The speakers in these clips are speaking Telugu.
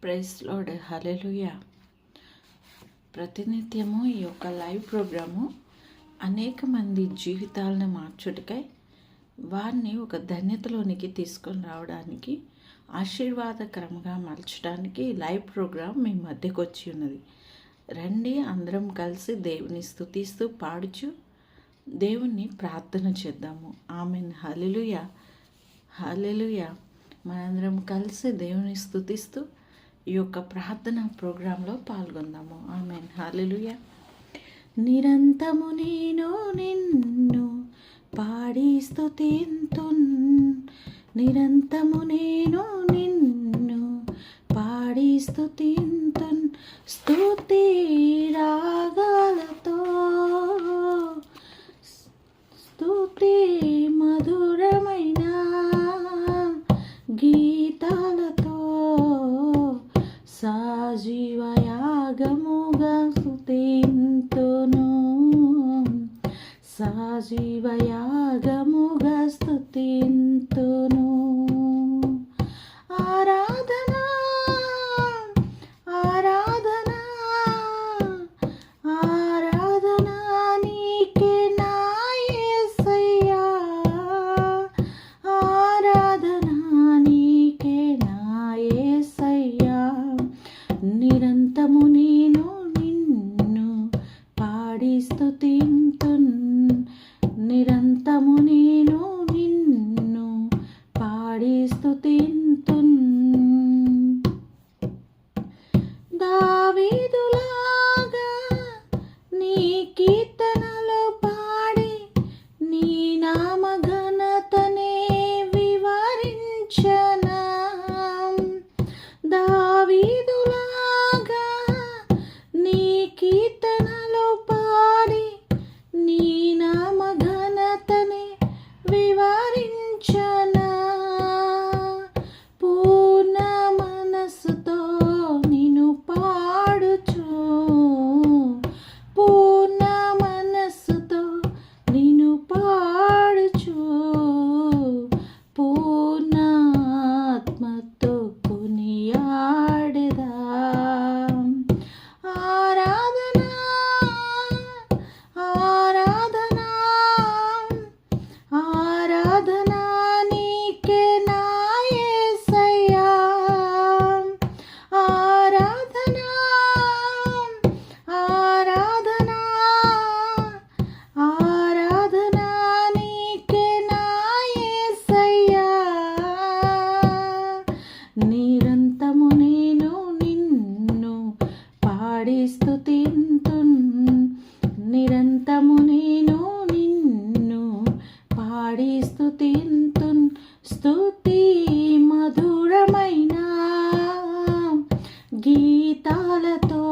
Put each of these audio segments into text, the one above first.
ప్రైజ్ లార్డ్, హల్లెలూయా. ప్రతినిత్యము ఈ యొక్క లైవ్ ప్రోగ్రాము అనేక మంది జీవితాలను మార్చుటకై వారిని ఒక ధన్యతలోనికి తీసుకొని రావడానికి, ఆశీర్వాదకరంగా మలచడానికి లైవ్ ప్రోగ్రాం మీ మధ్యకు వచ్చి ఉన్నది. రండి, అందరం కలిసి దేవుని స్తుతిస్తూ పాడుచు దేవుణ్ణి ప్రార్థన చేద్దాము. ఆమెన్. హల్లెలూయా, హల్లెలూయా. మనందరం కలిసి దేవుని స్తుతిస్తూ ఈ యొక్క ప్రార్థన ప్రోగ్రాంలో పాల్గొందాము. ఆమెన్. హల్లెలూయా. నిరంతము నేను నిన్ను పాడి స్తుతింతున్, నిరంతము నేను నిన్ను పాడి స్తుతింతున్, స్తుతి రాగాలతో, స్తుతి మధురమైన గీతాలతో, సజీవయాగముగా స్తుతింతును, సజీవయాగముగా స్తుతింతును. ఆరాధన ఆరాధన ఆరాధన నీకే నా యేసయ్యా, ఆరాధన నీకే నా యేసయ్యా. నిరంతము నేను నిన్ను పాడి స్తుతింతున్, నిరంతము నేను నిన్ను పాడి స్తుతింతున్. దావీదులాగా నీ కీర్తనలు పాడి నీ నామ ఘనతనే వివరించనా. దావీదులాగా నీ కీర్తనలు పాడి నీ నామ ఘనతనే వివరించనా. పూర్ణ మనస్సుతో నిన్ను పాడుచు, పూర్ణ మనస్సుతో నిన్ను పాడుచు, పూర్ణ ఆత్మతో కొనియాడెదా. ఆరాధన ఆరాధన ఆరాధన నీకే నా యేసయ్యా, ఆరాధన ఆరాధన ఆరాధన నీకే నా యేసయ్యా. నిరంతము నేను నిన్ను పాడి స్తుతింతున్, నిరంతము నేను నిన్ను పాడి స్తుతింతున్, స్తుతి మధురమైన గీతాలతో,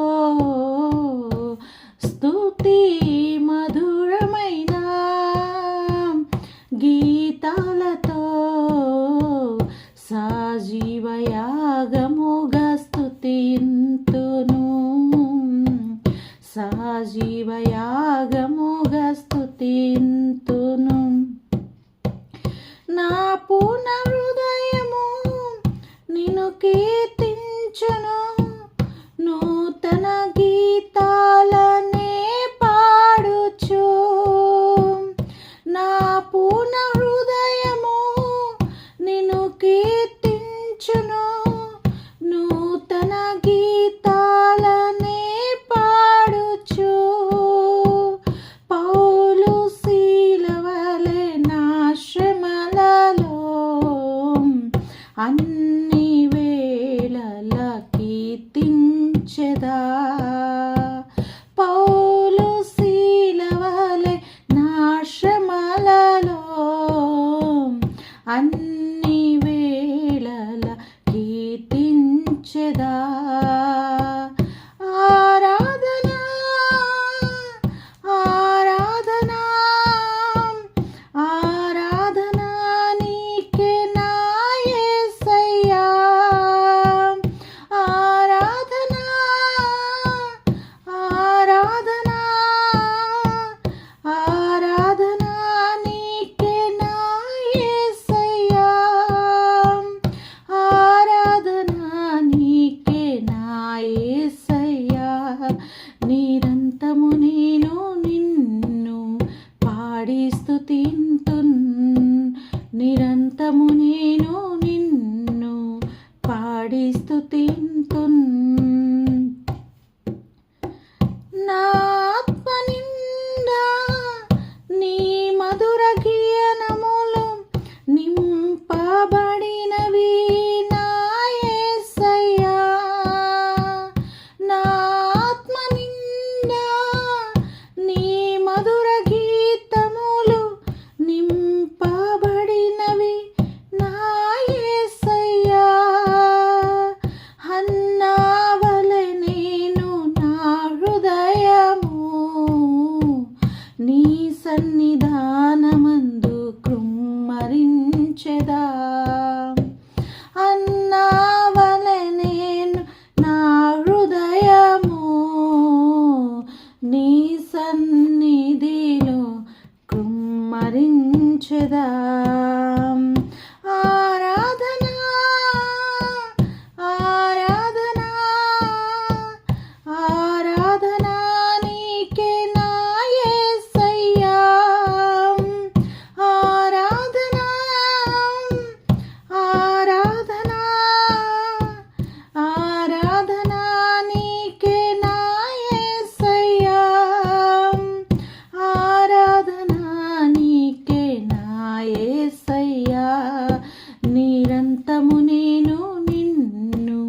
స్తుతి మధురమైన గీతాలతో, సజీవయాగముగా స్తుతింతును, సజీవయాగముగా స్తుతింతును. నా పూర్ణ హృదయము నిన్ను కీర్తించును, నూతన గీతాలనే పాడుచు. నా పూర్ణ హృదయము నిన్ను కీర్తించును, నూతన గీతాలనే పాడుచు. పౌలు శీలవలె నా శ్రమలలో అన్ని వేళల కీర్తించెదా. పౌలు శీలవలె నా శ్రమలలో అన్ని వేళల కీర్తించెదా. ఆరాధన ఆరాధన ఆరాధన నీకే నా యేసయ్యా, ఆరాధన ఆరాధన ఆరాధన నీకే నా యేసయ్యా, ఆరాధన నీకే పాడి స్తుతింతున్. నా ఆత్మ నిండా నీ మధుర గీయనములు నింపబడినవి నా యేసయ్యా. నా ఆత్మ నిండా నీ మధుర గీతములు నింపబడినవి నా యేసయ్యా. హన్నా వలె నేను నా హృదయము నీ సన్నిధానమందు కృమ్మరించెదా. అన్నా వలె నేను నా హృదయము నీ సన్నిధిలో కృమ్మరించెదా. ఆరాధన ఆరాధన ఆరాధన నీకే నా యేసయ్యా. ఆరాధన ఆరాధన ఆరాధన నీకే నా యేసయ్యా. ఆరాధన నీకే నా యేసయ్యా. నిరంతము నేను నిన్ను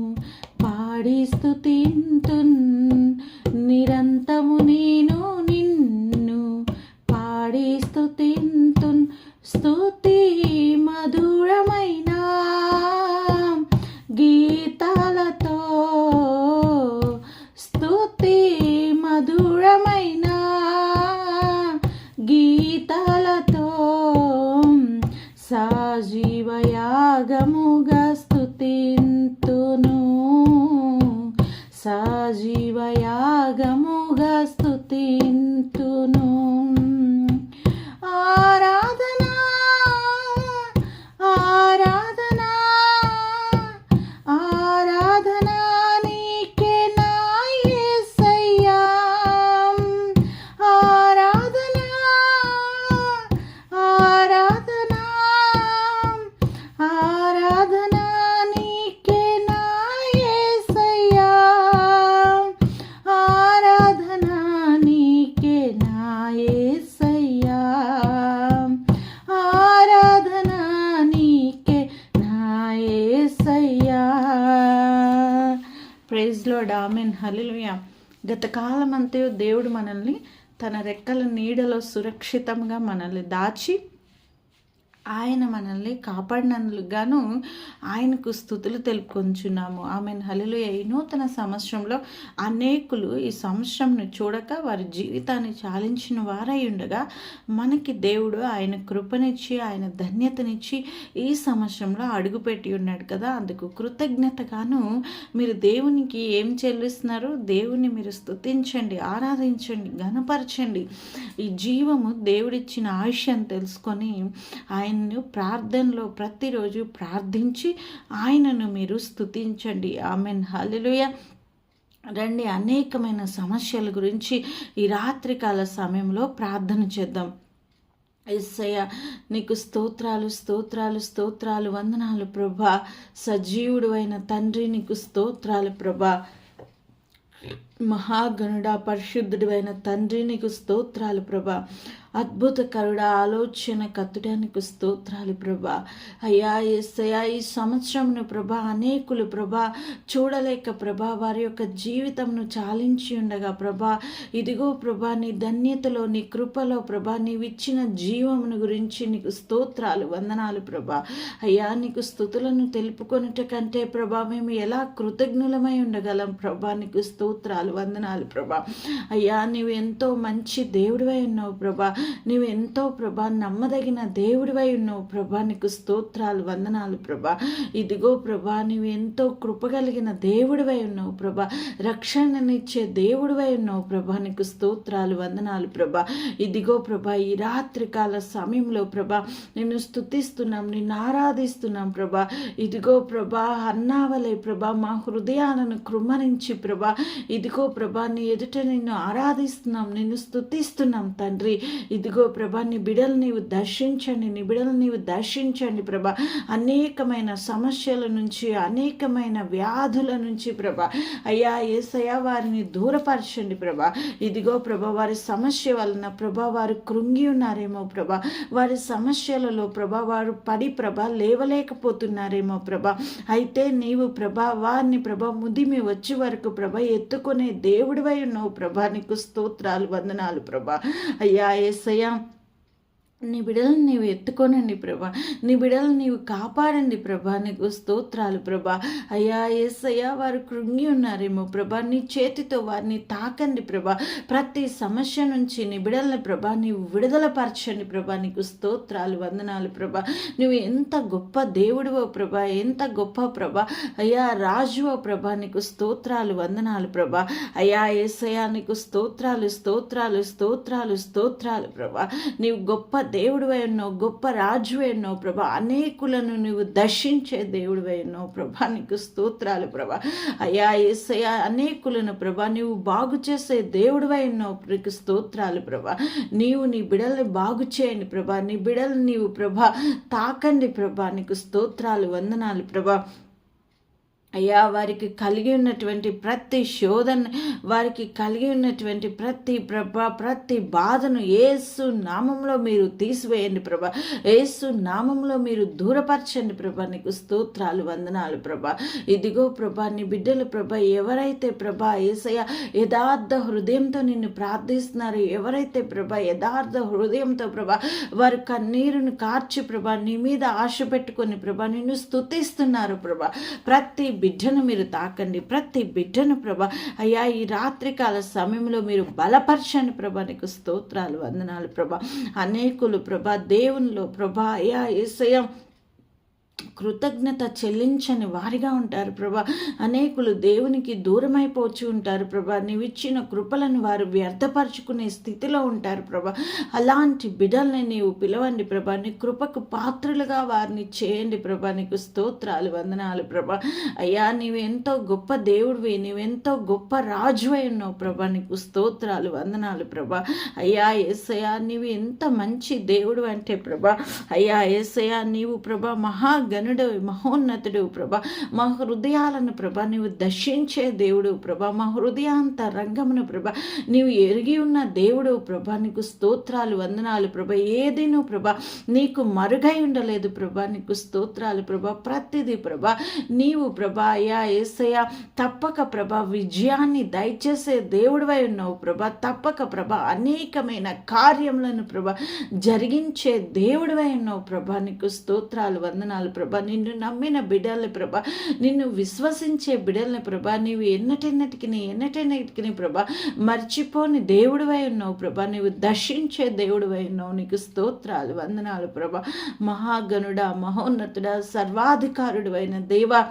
పాడి స్తుతింతున్. నిరంతము నేను నిన్ను పాడి స్తుతింతున్. స్తుతి మధురమైన గీతాలతో, స్తుతి మధురమైన గీతాలతో సజీవయాగముగా స్తుతింతును. సజీవయాగముగా స్తుతింతును. ఆరాధన ఆరాధన ఆరాధన నీకే నా యేసయ్యా. ఆరాధన ఆరాధన ఆరాధన నీకే నా యేసయ్యా. ఆరాధన నీకే నా యేసయ్యా. ఆరాధన నీకే నా యేసయ్యా. Praise lord. ఆమేన్. హల్లెలూయా. గత కాలమంతయు దేవుడు మనల్ని తన రెక్కల నీడలో సురక్షితంగా మనల్ని దాచి ఆయన మనల్ని కాపాడినందుకు గాను ఆయనకు స్తుతులు తెలుపుకొంచున్నాము. ఆమెన్. హల్లెలూయా. ఈ నూతన సంవత్సరంలో అనేకులు ఈ సంవత్సరంను చూడక వారి జీవితాన్ని చాలించిన వారై ఉండగా మనకి దేవుడు ఆయన కృపనిచ్చి ఆయన ధన్యతనిచ్చి ఈ సంవత్సరంలో అడుగుపెట్టి ఉన్నాడు కదా. అందుకు కృతజ్ఞతగాను మీరు దేవునికి ఏం చెల్లిస్తున్నారు? దేవుని మీరు స్తుతించండి, ఆరాధించండి, ఘనపరచండి. ఈ జీవము దేవుడిచ్చిన ఆయుష్యం తెలుసుకొని ఆయన్ను ప్రార్థనలో ప్రతిరోజు ప్రార్థించి ఆయనను మీరు స్తుతించండి. ఆమెన్. హల్లెలూయా. రండి, అనేకమైన సమస్యల గురించి ఈ రాత్రికాల సమయంలో ప్రార్థన చేద్దాం. యేసయ్య నీకు స్తోత్రాలు స్తోత్రాలు స్తోత్రాలు, వందనాలు ప్రభా. సజీవుడు అయిన తండ్రి నీకు స్తోత్రాలు ప్రభా. మహాగణుడా, పరిశుద్ధుడు అయిన తండ్రి నీకు స్తోత్రాలు ప్రభా. అద్భుతకరుడా, ఆలోచన కత్తుడానికి స్తోత్రాలు ప్రభా. అయ్యా యేసయ్యా, ఈ సంవత్సరంను ప్రభా అనేకులు ప్రభా చూడలేక ప్రభా వారి యొక్క జీవితంను చాలించి ఉండగా ప్రభా, ఇదిగో ప్రభా నీ ధన్యతలో నీ కృపలో ప్రభా నీవిచ్చిన జీవమును గురించి నీకు స్తోత్రాలు, వందనాలు ప్రభా. అయ్యా నీకు స్తుతులను తెలుపుకొనుట కంటే ప్రభా మేము ఎలా కృతజ్ఞులమై ఉండగలం ప్రభా. నీకు స్తోత్రాలు, వందనాలు ప్రభా. అయ్యా నీవు ఎంతో మంచి దేవుడివై ఉన్నావు ప్రభా. నీవు ఎంతో ప్రభా నమ్మదగిన దేవుడివై ఉన్నావు ప్రభా. నీకు స్తోత్రాలు, వందనాలు ప్రభా. ఇదిగో ప్రభా నీవు ఎంతో కృపగలిగిన దేవుడివై ఉన్నావు ప్రభా. రక్షణనిచ్చే దేవుడివై ఉన్నావు ప్రభా. నీకు స్తోత్రాలు, వందనాలు ప్రభా. ఇదిగో ప్రభా ఈ రాత్రికాల సమయంలో ప్రభా నిన్ను స్తుతిస్తున్నాం, నిన్ను ఆరాధిస్తున్నాం ప్రభా. ఇదిగో ప్రభా అన్నావలే ప్రభా మా హృదయాలను కృమ్మరించి ప్రభా, ఇదిగో ప్రభా నీ ఎదుట నిన్ను ఆరాధిస్తున్నాం, నిన్ను స్తుతిస్తున్నాం తండ్రి. ఇదిగో ప్రభా నీ బిడ్డలు నీవు దర్శించండి, నీ బిడ్డలు నీవు దర్శించండి ప్రభా. అనేకమైన సమస్యల నుంచి, అనేకమైన వ్యాధుల నుంచి ప్రభా అయ్యా యేసయ్యా వారిని దూరపరచండి ప్రభా. ఇదిగో ప్రభా వారి సమస్య వలన ప్రభా వారు కృంగి ఉన్నారేమో ప్రభా, వారి సమస్యలలో ప్రభా వారు పడి ప్రభా లేవలేకపోతున్నారేమో ప్రభా. అయితే నీవు ప్రభా వారిని ప్రభా ముదిమి వచ్చే వరకు ప్రభా ఎత్తుకునే దేవుడివై ఉన్నావు ప్రభా. నీకు స్తోత్రాలు, వందనాలు ప్రభా. అయ్యా యేసయ్యా నీ బిడ్డలను నీవు ఎత్తుకోనండి ప్రభా, నీ బిడ్డలను నీవు కాపాడండి ప్రభా. నీకు స్తోత్రాలు ప్రభా. అయ్యా యేసయ్యా వారు కృంగి ఉన్నారేమో ప్రభా, నీ చేతితో వారిని తాకండి ప్రభా. ప్రతి సమస్య నుంచి నీ బిడ్డలని ప్రభా నీవు విడుదల పరచండి ప్రభా. నీకు స్తోత్రాలు, వందనాలు ప్రభా. నువ్వు ఎంత గొప్ప దేవుడివో ప్రభా, ఎంత గొప్ప ప్రభా. అయ్యా రాజువో ప్రభా, నీకు స్తోత్రాలు, వందనాలు ప్రభా. అయ్యా యేసయ్యా నీకు స్తోత్రాలు, స్తోత్రాలు, స్తోత్రాలు, స్తోత్రాలు ప్రభా. నీవు గొప్ప దేవుడివై ఉన్నావు, గొప్ప రాజువై ఉన్నావు ప్రభా. అనేకులను నువ్వు దర్శించే దేవుడివై ఉన్నావు ప్రభా. నీకు స్తోత్రాలు ప్రభా. అయ్యా యేసయ్యా అనేకులను ప్రభా నీవు బాగు చేసే దేవుడివై ఉన్నావు. నీకు స్తోత్రాలు ప్రభా. నీవు నీ బిడ్డల్ని బాగు చేయండి ప్రభా, నీ బిడ్డలు నీవు ప్రభా తాకండి ప్రభా. నీకు స్తోత్రాలు, వందనాలు ప్రభా. అయ్యా వారికి కలిగి ఉన్నటువంటి ప్రతి శోధన, వారికి కలిగి ఉన్నటువంటి ప్రతి బాధను యేసు నామంలో మీరు తీసివేయండి ప్రభా. యేసు నామంలో మీరు దూరపరచండి ప్రభా. నీకు స్తోత్రాలు, వందనాలు ప్రభా. ఇదిగో ప్రభా నీ బిడ్డలు ప్రభా ఎవరైతే ప్రభా యేసయ్య యథార్థ హృదయంతో నిన్ను ప్రార్థిస్తున్నారు, ఎవరైతే ప్రభా యథార్థ హృదయంతో ప్రభా వారు కన్నీరును కార్చి ప్రభా నీ మీద ఆశ పెట్టుకొని ప్రభా నిన్ను స్తుతిస్తున్నారు ప్రభా. ప్రతి బిడ్డను మీరు తాకండి, ప్రతి బిడ్డను ప్రభా అయ్యా ఈ రాత్రికాల సమయంలో మీరు బలపరచండి ప్రభా. నీకు స్తోత్రాలు, వందనాలు ప్రభా. అనేకులు ప్రభా దేవునిలో ప్రభా అయ్యా యేసయ్య కృతజ్ఞత చెల్లించని వారిగా ఉంటారు ప్రభా. అనేకులు దేవునికి దూరమైపోవచ్చు ఉంటారు ప్రభా. నీవిచ్చిన కృపలను వారు వ్యర్థపరచుకునే స్థితిలో ఉంటారు ప్రభా. అలాంటి బిడ్డల్ని నీవు పిలవండి ప్రభా. నీ కృపకు పాత్రలుగా వారిని చేయండి ప్రభా. నీకు స్తోత్రాలు, వందనాలు ప్రభా. అయ్యా నీవెంతో గొప్ప దేవుడివి, నీవెంతో గొప్ప రాజువై ఉన్నావు ప్రభా. నీకు స్తోత్రాలు, వందనాలు ప్రభా. అయ్యా యేసయ్యా నీవు ఎంత మంచి దేవుడు అంటే ప్రభా అయ్యా యేసయ్యా నీవు ప్రభా గనుడు మహోన్నతుడు ప్రభా. మా హృదయాలను ప్రభా నీవు దర్శించే దేవుడు ప్రభా. మా హృదయాంత రంగమును ప్రభా నీవు ఎరిగి ఉన్న దేవుడు ప్రభా. నీకు స్తోత్రాలు, వందనాలు ప్రభా. ఏదినూ ప్రభా నీకు మరుగై ఉండలేదు ప్రభా. నీకు స్తోత్రాలు ప్రభా. ప్రతిదీ ప్రభా నీవు ప్రభా అయ్యా యేసయ్య తప్పక ప్రభా విజయాన్ని దయచేసే దేవుడివై ఉన్నావు ప్రభా. తప్పక ప్రభా అనేకమైన కార్యములను ప్రభా జరిగించే దేవుడివై ఉన్నావు ప్రభా. నీకు స్తోత్రాలు, వందనాలు ప్రభా. నిన్ను నమ్మిన బిడ్డల్ని ప్రభా, నిన్ను విశ్వసించే బిడ్డల్ని ప్రభా నీవు ఎన్నటెన్నటికి ప్రభా మర్చిపోని దేవుడివై ఉన్నావు ప్రభా. నీవు దర్శించే దేవుడివై ఉన్నావు. నీకు స్తోత్రాలు, వందనాలు ప్రభా. మహాగణుడా, మహోన్నతుడా, సర్వాధికారుడు అయిన దేవా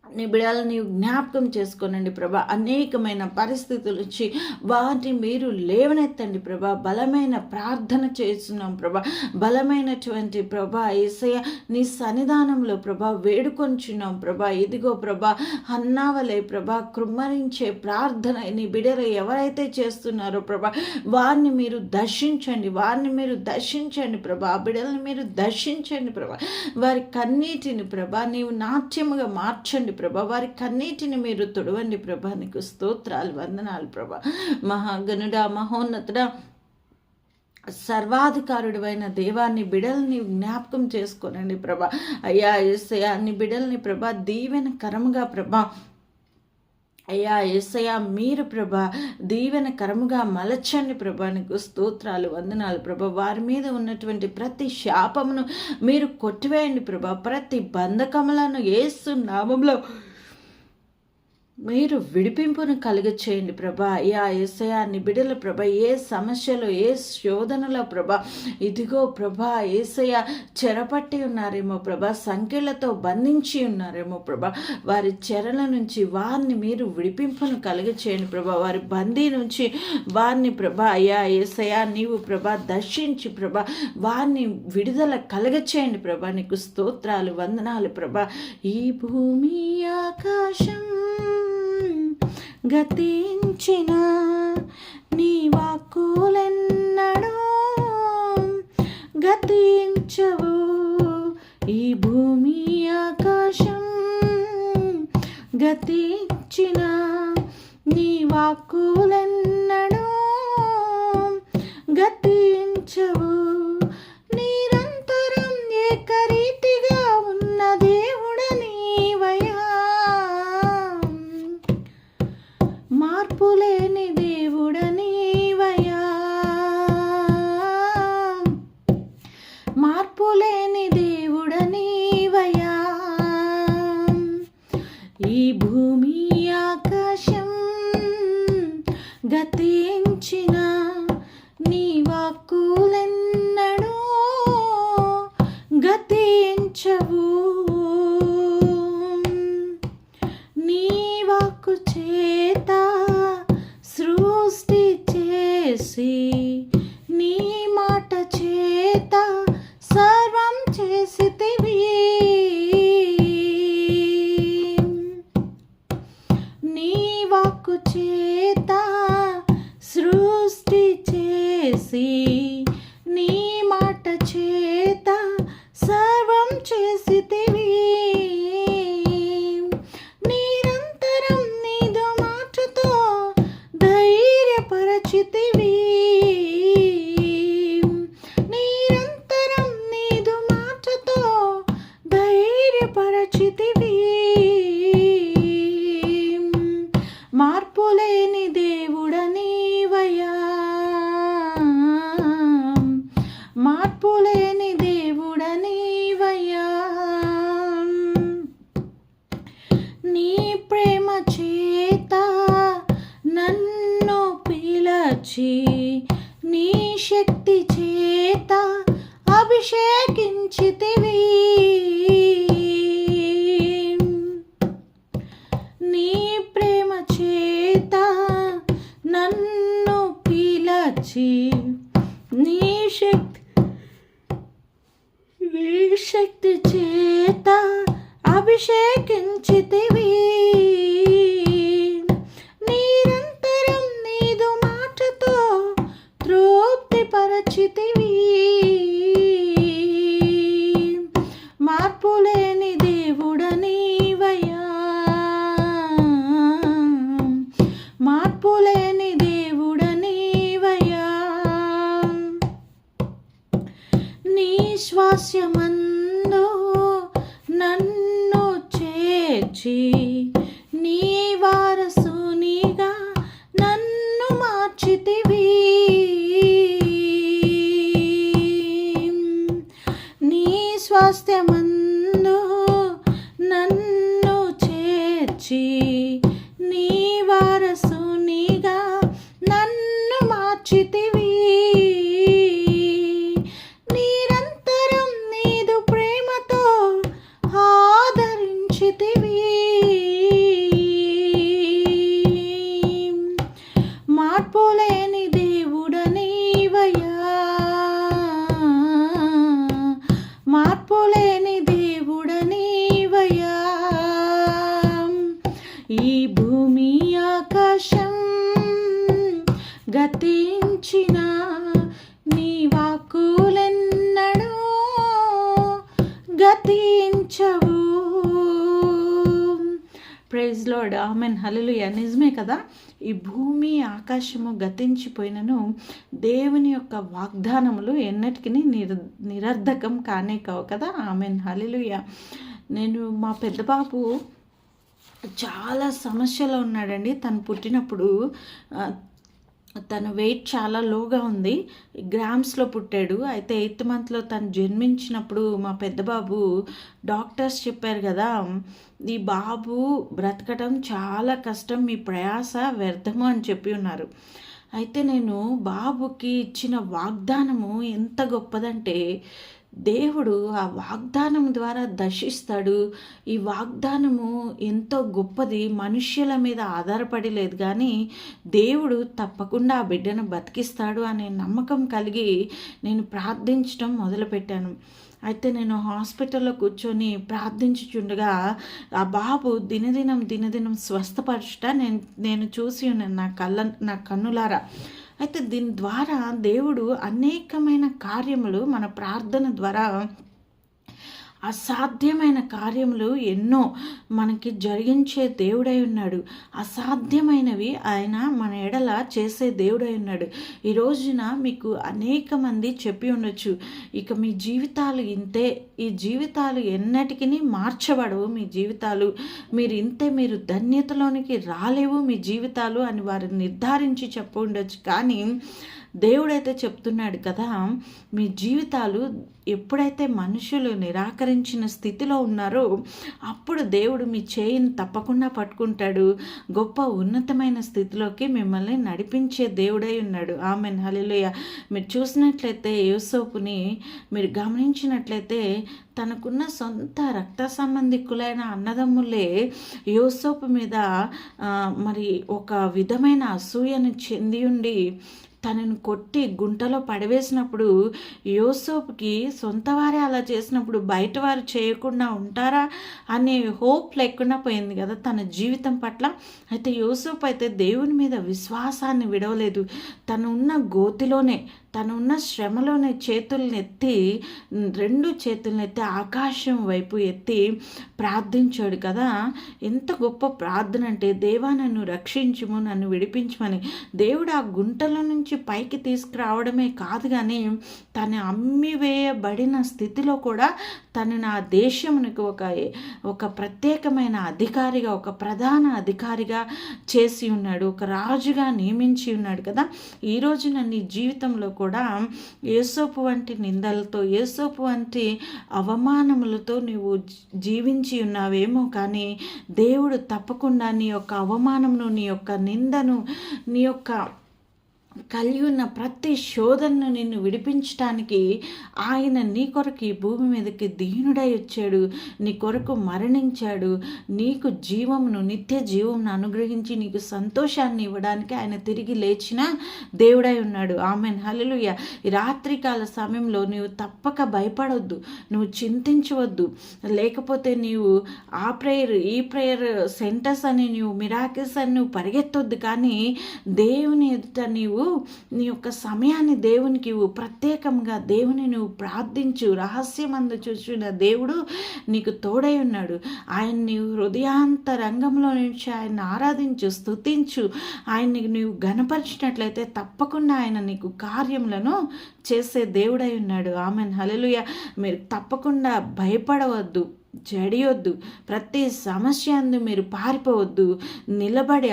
నీ బిడ్డలను నీవు జ్ఞాపకం చేసుకోనండి ప్రభా. అనేకమైన పరిస్థితులు వచ్చి వాటిని మీరు లేవనెత్తండి ప్రభా. బలమైన ప్రార్థన చేస్తున్నాం ప్రభా. బలమైనటువంటి ప్రభా యేసయ్య నీ సన్నిధానంలో ప్రభా వేడుకొంచున్నాం ప్రభా. ఇదిగో ప్రభా హన్నావలే ప్రభా కృమ్మరించే ప్రార్థన నీ బిడ్డలు ఎవరైతే చేస్తున్నారో ప్రభా వారిని మీరు దర్శించండి, వారిని మీరు దర్శించండి ప్రభా. ఆ బిడ్డలను మీరు దర్శించండి ప్రభా. వారి కన్నీటిని ప్రభా నీవు నాట్యముగా మార్చండి ప్రభా. వారి కన్నీటిని మీరు తుడవండి ప్రభా. నీకు స్తోత్రాలు, వందనాలు ప్రభా. మహాగణుడా, మహోన్నతుడా, సర్వాధికారుడు అయిన దేవాన్ని బిడల్ని జ్ఞాపకం చేసుకోనండి ప్రభా. అయ్యా యేసయ్యా నీ బిడల్ని ప్రభా దీవెనకరముగా ప్రభా అయ్యా యేసయ్యా మీరు ప్రభా దీవెనకరముగా మలచండి ప్రభా. నీకు స్తోత్రాలు, వందనాలు ప్రభా. వారి మీద ఉన్నటువంటి ప్రతి శాపమును మీరు కొట్టివేయండి ప్రభా. ప్రతి బంధకములను యేసు నామములో మీరు విడిపింపును కలుగచేయండి ప్రభా. అయ్యా యేసయ్యా నీ బిడ్డల ప్రభా ఏ సమస్యలో ఏ శోధనలో ప్రభా ఇదిగో ప్రభా యేసయ్యా చెరపట్టి ఉన్నారేమో ప్రభా, సంఖ్యలతో బంధించి ఉన్నారేమో ప్రభా. వారి చెరల నుంచి వారిని మీరు విడిపింపును కలుగచేయండి ప్రభా. వారి బందీ నుంచి వారిని ప్రభా అయ్యా యేసయ్యా నీవు ప్రభా దర్శించి ప్రభా వారిని విడుదల కలుగచేయండి ప్రభా. నీకు స్తోత్రాలు, వందనాలు ప్రభా. ఈ భూమి ఆకాశం గతించిన నీ వాక్కులెన్నడూ గతించవు. ఈ భూమి ఆకాశం గతించిన నీ వాక్కులెన్నడూ గతించవు. నిరంతరం ఏకరీతిగా ఉన్న దేవుడ నీవయ్యా, మార్పులేని దేవుడ నీవయ్యా, మార్పులేని దేవుడ నీవయ్యా. ఈ భూమి ఆకాశం గతించిన నీ వాక్కులెన్నడూ గతించవు. నీ వాక్కు చేత సృష్టి చేసి నీ మాట చేత సర్వం చేసితివి. నీ వాక్కు చేత సృష్టి చేసి నీ మాట చేత సర్వం చేసితివి. నిరంతరం నీదు మాటతో ధైర్యపరచితివి. నిరంతరం నీదు మాటతో ధైర్యపరచితివి. మార్పులేని దేవుడ నీవయ్యా, మార్పులేని దేవుడ నీవయ్యా. నీ ప్రేమ చేత నన్ను పిలచి నీ శక్తి చేత అభిషేకించితివి. నీ ప్రేమ చేత నన్ను పిలచి నీ శక్తి చేత అభిషేకించితివి. నిరంతరం నీదు మాటతో తృప్తిపరచితివి. మార్పులేని దేవుడ నీవయ్యా, మార్పులేని దేవుడ నీవయ్యా. నీ శ్వాసమందు నన్ను చేర్చి నీ వారసునిగా నన్ను మార్చితివి. నీ స్వాస్థ్యమందు నన్ను చేర్చి నీ వారసునిగా నన్ను మార్చితివి. నిరంతరం నీదు ప్రేమతో ఆదరించితివి. మార్పులేని దేవుడ నీవయ్యా, మార్పులేని దేవుడ నీవయ్యా. ఈ భూమి ఆకాశం గతించిన నీ వాక్కులెన్నడూ గతించవు. ప్రైజ్ లార్డ్, ఆమెన్, హల్లెలూయా. నిజమే కదా, ఈ భూమి ఆకాశము గతించిపోయినను దేవుని యొక్క వాగ్దానములు ఎన్నటికీ నిరర్ధకం కానే కావు కదా. ఆమెన్, హల్లెలూయా. నేను మా పెద్ద బాబు చాలా సమస్యలో ఉన్నాడండి. తను పుట్టినప్పుడు తన వెయిట్ చాలా లోగా ఉంది, గ్రామ్స్లో పుట్టాడు. అయితే 8th మంత్లో తను జన్మించినప్పుడు మా పెద్ద బాబు డాక్టర్స్ చెప్పారు కదా, ఈ బాబు బ్రతకటం చాలా కష్టం, మీ ప్రయాస వ్యర్థము అని చెప్పి ఉన్నారు. అయితే నేను బాబుకి ఇచ్చిన వాగ్దానము ఎంత గొప్పదంటే, దేవుడు ఆ వాగ్దానం ద్వారా దర్శిస్తాడు. ఈ వాగ్దానము ఎంతో గొప్పది, మనుష్యుల మీద ఆధారపడి లేదు, కానీ దేవుడు తప్పకుండా ఆ బిడ్డను బతికిస్తాడు అనే నమ్మకం కలిగి నేను ప్రార్థించడం మొదలుపెట్టాను. అయితే నేను హాస్పిటల్లో కూర్చొని ప్రార్థించుచుండగా ఆ బాబు దినదినం స్వస్థపరచుట నేను చూసి ఉన్నాను నా కన్నులారా. అయితే దీని ద్వారా దేవుడు అనేకమైన కార్యములు మన ప్రార్థన ద్వారా అసాధ్యమైన కార్యములు ఎన్నో మనకి జరిగించే దేవుడై ఉన్నాడు. అసాధ్యమైనవి ఆయన మన ఎడల చేసే దేవుడై ఉన్నాడు. ఈ రోజున మీకు అనేక మంది చెప్పి ఉండొచ్చు, ఇక మీ జీవితాలు ఇంతే, ఈ జీవితాలు ఎన్నటికీ మార్చబడవు, మీ జీవితాలు మీరు ఇంతే, మీరు ధన్యతలోనికి రాలేవు మీ జీవితాలు అని వారు నిర్ధారించి చెప్పి ఉండొచ్చు. కానీ దేవుడైతే చెప్తున్నాడు కదా, మీ జీవితాలు ఎప్పుడైతే మనుషులు నిరాకరించిన స్థితిలో ఉన్నారో అప్పుడు దేవుడు మీ చేయిని తప్పకుండా పట్టుకుంటాడు, గొప్ప ఉన్నతమైన స్థితిలోకి మిమ్మల్ని నడిపించే దేవుడై ఉన్నాడు. ఆమెన్, హల్లెలూయా. మీరు చూసినట్లయితే యోసేపుని మీరు గమనించినట్లయితే తనకున్న సొంత రక్త సంబంధికులైన అన్నదమ్ములే యోసేపు మీద మరి ఒక విధమైన అసూయను చెంది ఉండి తనను కొట్టి గుంటలో పడవేసినప్పుడు యోసేపుకి సొంత వారే అలా చేసినప్పుడు బయట వారు చేయకుండా ఉంటారా అనే హోప్ లేకుండా పోయింది కదా తన జీవితం పట్ల. అయితే యోసేపు అయితే దేవుని మీద విశ్వాసాన్ని విడవలేదు. తను ఉన్న గోతిలోనే, తను ఉన్న శ్రమలోనే చేతుల్ని ఎత్తి, రెండు చేతుల్ని ఎత్తి ఆకాశం వైపు ఎత్తి ప్రార్థించాడు కదా. ఎంత గొప్ప ప్రార్థన అంటే, దేవా నన్ను రక్షించుము, నన్ను విడిపించమని. దేవుడు ఆ గుంటలో నుంచి పైకి తీసుకురావడమే కాదు, కానీ తను అమ్మివేయబడిన స్థితిలో కూడా తను నా దేశమునికి ఒక ప్రత్యేకమైన అధికారిగా, ఒక ప్రధాన అధికారిగా చేసి ఉన్నాడు, ఒక రాజుగా నియమించి ఉన్నాడు కదా. ఈ రోజున నీ జీవితంలో కూడా యోసేపు వంటి నిందలతో, యోసేపు వంటి అవమానములతో నీవు జీవించి ఉన్నావేమో, కానీ దేవుడు తప్పకుండా నీ యొక్క అవమానమును, నీ యొక్క నిందను, నీ యొక్క కలిగి ఉన్న ప్రతి శోధనను నిన్ను విడిపించడానికి ఆయన నీ కొరకు ఈ భూమి మీదకి దీనుడై వచ్చాడు, నీ కొరకు మరణించాడు, నీకు జీవమును, నిత్య జీవమును అనుగ్రహించి నీకు సంతోషాన్ని ఇవ్వడానికి ఆయన తిరిగి లేచిన దేవుడై ఉన్నాడు. ఆమెన్, హల్లెలూయా. ఈ రాత్రికాల సమయంలో నీవు తప్పక భయపడొద్దు, నువ్వు చింతించవద్దు, లేకపోతే నీవు ఆ ప్రేయర్ ఈ ప్రేయర్ సెంటర్స్ అని, నీవు మిరాకిల్స్ అని నువ్వు పరిగెత్తొద్దు. కానీ దేవుని ఎదుట నీవు నీ యొక్క సమయాన్ని దేవునికి ప్రత్యేకంగా దేవుని నువ్వు ప్రార్థించు. రహస్యమందు చూసిన దేవుడు నీకు తోడై ఉన్నాడు. ఆయన్ని హృదయాంతరంగంలో నుంచి ఆయన ఆరాధించు, స్తుతించు. ఆయన్ని నీవు గణపరిచినట్లయితే తప్పకుండా ఆయన నీకు కార్యములను చేసే దేవుడై ఉన్నాడు. ఆమెన్, హల్లెలూయా. మీరు తప్పకుండా భయపడవద్దు, జడియొద్దు, ప్రతి సమస్య అందు మీరు పారిపోవద్దు,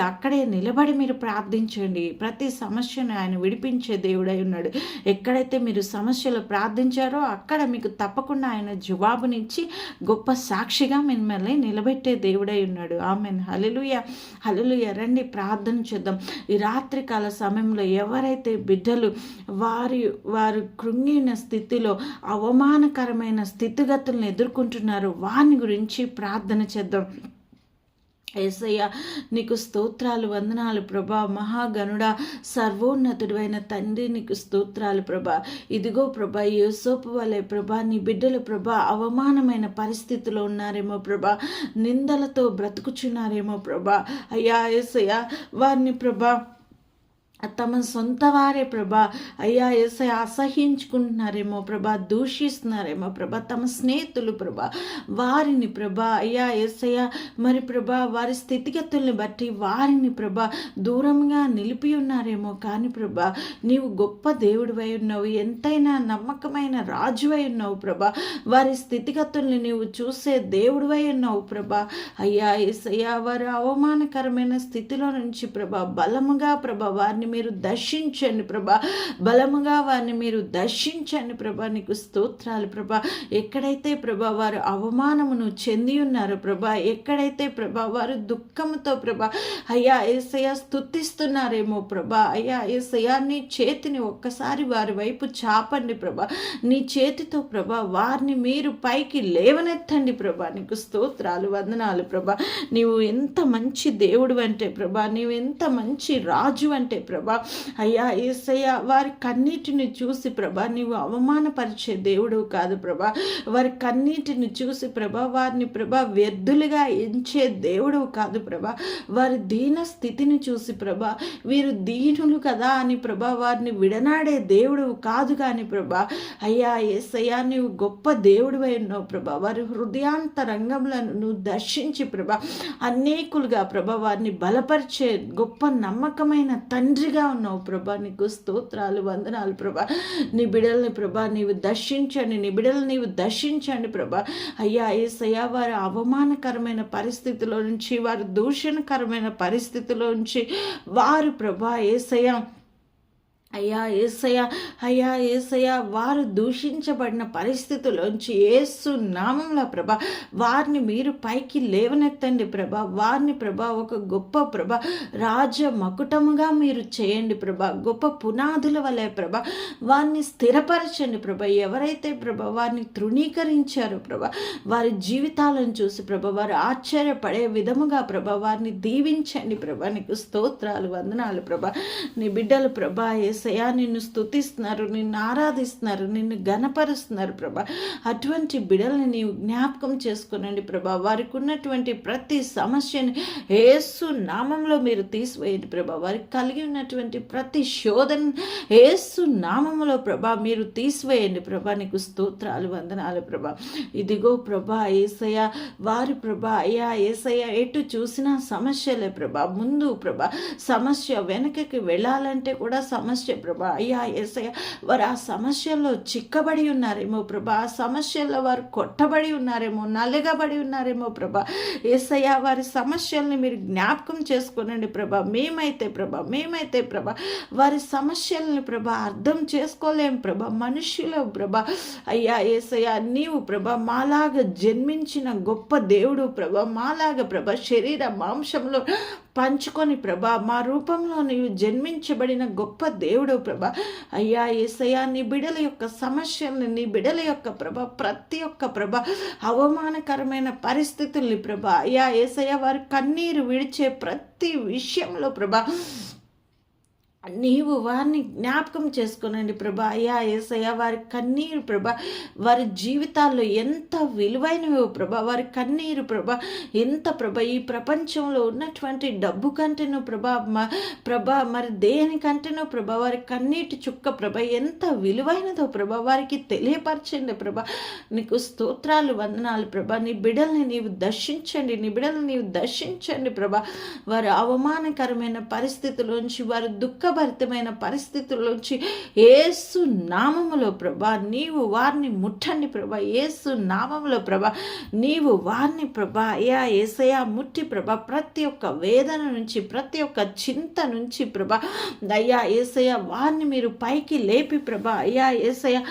అక్కడే నిలబడి మీరు ప్రార్థించండి. ప్రతి సమస్యను ఆయన విడిపించే దేవుడై ఉన్నాడు. ఎక్కడైతే మీరు సమస్యలు ప్రార్థించారో అక్కడ మీకు తప్పకుండా ఆయన జవాబునిచ్చి గొప్ప సాక్షిగా మిమ్మల్ని నిలబెట్టే దేవుడై ఉన్నాడు. ఆమెన్, హల్లెలూయా, హల్లెలూయా. రండి ప్రార్థన చేద్దాం. ఈ రాత్రికాల సమయంలో ఎవరైతే బిడ్డలు వారు కృంగిన స్థితిలో అవమానకరమైన స్థితిగతులను ఎదుర్కొంటున్నారో వాని గురించి ప్రార్థన చేద్దాం. యేసయ్య నీకు స్తోత్రాలు, వందనాలు ప్రభా. మహాగణుడా, సర్వోన్నతుడైన తండ్రి నీకు స్తోత్రాలు ప్రభా. ఇదిగో ప్రభా, యోసేపు వలె ప్రభా నీ బిడ్డలు ప్రభా అవమానమైన పరిస్థితిలో ఉన్నారేమో ప్రభా, నిందలతో బ్రతుకుచున్నారేమో ప్రభా. అయ్యా యేసయ్య, వారిని ప్రభా తమ సొంత వారే ప్రభా అయ్యా యేసయ్య అసహ్యించుకుంటున్నారేమో ప్రభా, దూషిస్తున్నారేమో ప్రభా, తమ స్నేహితులు ప్రభా వారిని ప్రభా అయ్యా యేసయ్య మరి ప్రభా వారి స్థితిగతుల్ని బట్టి వారిని ప్రభా దూరంగా నిలిపి ఉన్నారేమో. కానీ ప్రభా నీవు గొప్ప దేవుడివై ఉన్నావు, ఎంతైనా నమ్మకమైన రాజువై ఉన్నావు ప్రభా. వారి స్థితిగతుల్ని నీవు చూసే దేవుడివై ఉన్నావు ప్రభా. అయ్యా యేసయ్య వారి అవమానకరమైన స్థితిలో నుంచి ప్రభా బలముగా ప్రభా వారిని మీరు దర్శించండి ప్రభా, బలముగా వారిని మీరు దర్శించండి ప్రభా. నీకు స్తోత్రాలు ప్రభా. ఎక్కడైతే ప్రభా వారు అవమానమును చెంది ఉన్నారో ప్రభా, ఎక్కడైతే ప్రభా వారు దుఃఖముతో ప్రభా అయ్యా యేసయ్య స్తుతిస్తున్నారేమో ప్రభా, అయ్యా యేసయ్య నీ చేతిని ఒక్కసారి వారి వైపు చాపండి ప్రభా. నీ చేతితో ప్రభా వారిని మీరు పైకి లేవనెత్తండి ప్రభా. నీకు స్తోత్రాలు, వందనాలు ప్రభా. నీవు ఎంత మంచి దేవుడు అంటే ప్రభా, నీవు ఎంత మంచి రాజు అంటే ప్రభా. ప్రభా. అయ్యా యేసయ్య వారి కన్నీటిని చూసి ప్రభా నీవు అవమానపరిచే దేవుడు కాదు ప్రభా. వారి కన్నీటిని చూసి ప్రభా వారిని ప్రభా వ్యర్థులుగా ఎంచే దేవుడు కాదు ప్రభా. వారి దీన స్థితిని చూసి ప్రభా వీరు దీనులు కదా అని ప్రభా వారిని విడనాడే దేవుడు కాదు కానీ ప్రభా. అయ్యా యేసయ్యా నీవు గొప్ప దేవుడివై ఉన్నావు ప్రభా. వారి హృదయాంతరంగంలను నువ్వు దర్శించి ప్రభా అనేకులుగా ప్రభా వారిని బలపరిచే గొప్ప నమ్మకమైన తండ్రిగా ఉన్నావు ప్రభా. నీకు స్తోత్రాలు వందనాలు ప్రభా. నీ బిడల్ని ప్రభా నీవు దర్శించండి, నీ బిడలు నీవు దర్శించండి ప్రభా. అయ్యా యేసయ్యా వారి అవమానకరమైన పరిస్థితిలో నుంచి, వారి దూషణకరమైన పరిస్థితిలో నుంచి వారు ప్రభా యేసయ్యా అయ్యా యేసయ్య అయ్యా యేసయ్య వారు దూషించబడిన పరిస్థితుల్లోంచి యేసు నామంలో ప్రభా వారిని మీరు పైకి లేవనెత్తండి ప్రభా. వారిని ప్రభా ఒక గొప్ప ప్రభా రాజ మకుటముగా మీరు చేయండి ప్రభా. గొప్ప పునాదుల వలె ప్రభా వారిని స్థిరపరచండి ప్రభా. ఎవరైతే ప్రభా వారిని తృణీకరించారో ప్రభా వారి జీవితాలను చూసి ప్రభా వారు ఆశ్చర్యపడే విధముగా ప్రభా వారిని దీవించండి ప్రభా. నీకు స్తోత్రాలు వందనాలు ప్రభా. నీ బిడ్డలు ప్రభా యేసయ్యా నిన్ను స్తుతిస్తున్నారు, నిన్ను ఆరాధిస్తున్నారు, నిన్ను ఘనపరుస్తున్నారు ప్రభా. అటువంటి బిడల్ని నీవు జ్ఞాపకం చేసుకునండి ప్రభా. వారికి ఉన్నటువంటి ప్రతి సమస్యని యేసు నామంలో మీరు తీసివేయండి ప్రభా. వారికి కలిగి ఉన్నటువంటి ప్రతి శోధన యేసు నామంలో ప్రభా మీరు తీసివేయండి ప్రభా. నీకు స్తోత్రాలు వందనాలు ప్రభా. ఇదిగో ప్రభా యేసయ్య వారి ప్రభా అయ్యా యేసయ్య ఎటు చూసినా సమస్యలే ప్రభా. ముందు ప్రభా సమస్య, వెనకకి వెళ్ళాలంటే కూడా సమస్య ప్రభా. అయ్యా యేసయ్య వారు ఆ సమస్యల్లో చిక్కబడి ఉన్నారేమో ప్రభా. ఆ సమస్యల్లో వారు కొట్టబడి ఉన్నారేమో, నలగబడి ఉన్నారేమో ప్రభా. యేసయ్య వారి సమస్యల్ని మీరు జ్ఞాపకం చేసుకునండి ప్రభా. మేమైతే ప్రభా వారి సమస్యల్ని ప్రభా అర్థం చేసుకోలేం ప్రభా. మనుషులు ప్రభా అయ్యా యేసయ్య నీవు ప్రభా మాలాగా జన్మించిన గొప్ప దేవుడు ప్రభా. మాలాగా ప్రభా శరీర మాంసంలో పంచుకొని ప్రభా మా రూపంలో నీవు జన్మించబడిన గొప్ప దేవుడు ప్రభా. అయ్యా యేసయ్యా నీ బిడల యొక్క సమస్యల్ని, నీ బిడల యొక్క ప్రభా ప్రతి ఒక్క ప్రభా అవమానకరమైన పరిస్థితుల్ని ప్రభా అయ్యా యేసయ్య వారి కన్నీరు విడిచే ప్రతి విషయంలో ప్రభా నీవు వారిని జ్ఞాపకం చేసుకునండి ప్రభా. అయ్యా యేసయ్య వారి కన్నీరు ప్రభా వారి జీవితాల్లో ఎంత విలువైనవో ప్రభా. వారి కన్నీరు ప్రభా ఎంత ప్రభా ఈ ప్రపంచంలో ఉన్నటువంటి డబ్బు కంటేనో ప్రభా మరి దేనికంటేనో ప్రభా వారి కన్నీటి చుక్క ప్రభా ఎంత విలువైనదో ప్రభా వారికి తెలియపరచండి ప్రభా. నీకు స్తోత్రాలు వందనాలు ప్రభా. నీ బిడల్ని నీవు దర్శించండి, నీ బిడల్ని నీవు దర్శించండి ప్రభా. వారి అవమానకరమైన పరిస్థితుల్లోంచి, వారి దుఃఖభరితమైన పరిస్థితుల్లోంచి యేసు నామములో ప్రభా నీవు వారిని ముట్టండి ప్రభా. యేసు నామములో ప్రభా నీవు వారిని ప్రభా అయ్యా యేసయ్య ముట్టి ప్రభా ప్రతి ఒక్క వేదన నుంచి, ప్రతి ఒక్క చింత నుంచి ప్రభా అయ్యా యేసయ్య వారిని మీరు పైకి లేపి ప్రభా అయ్యా యేసయ్య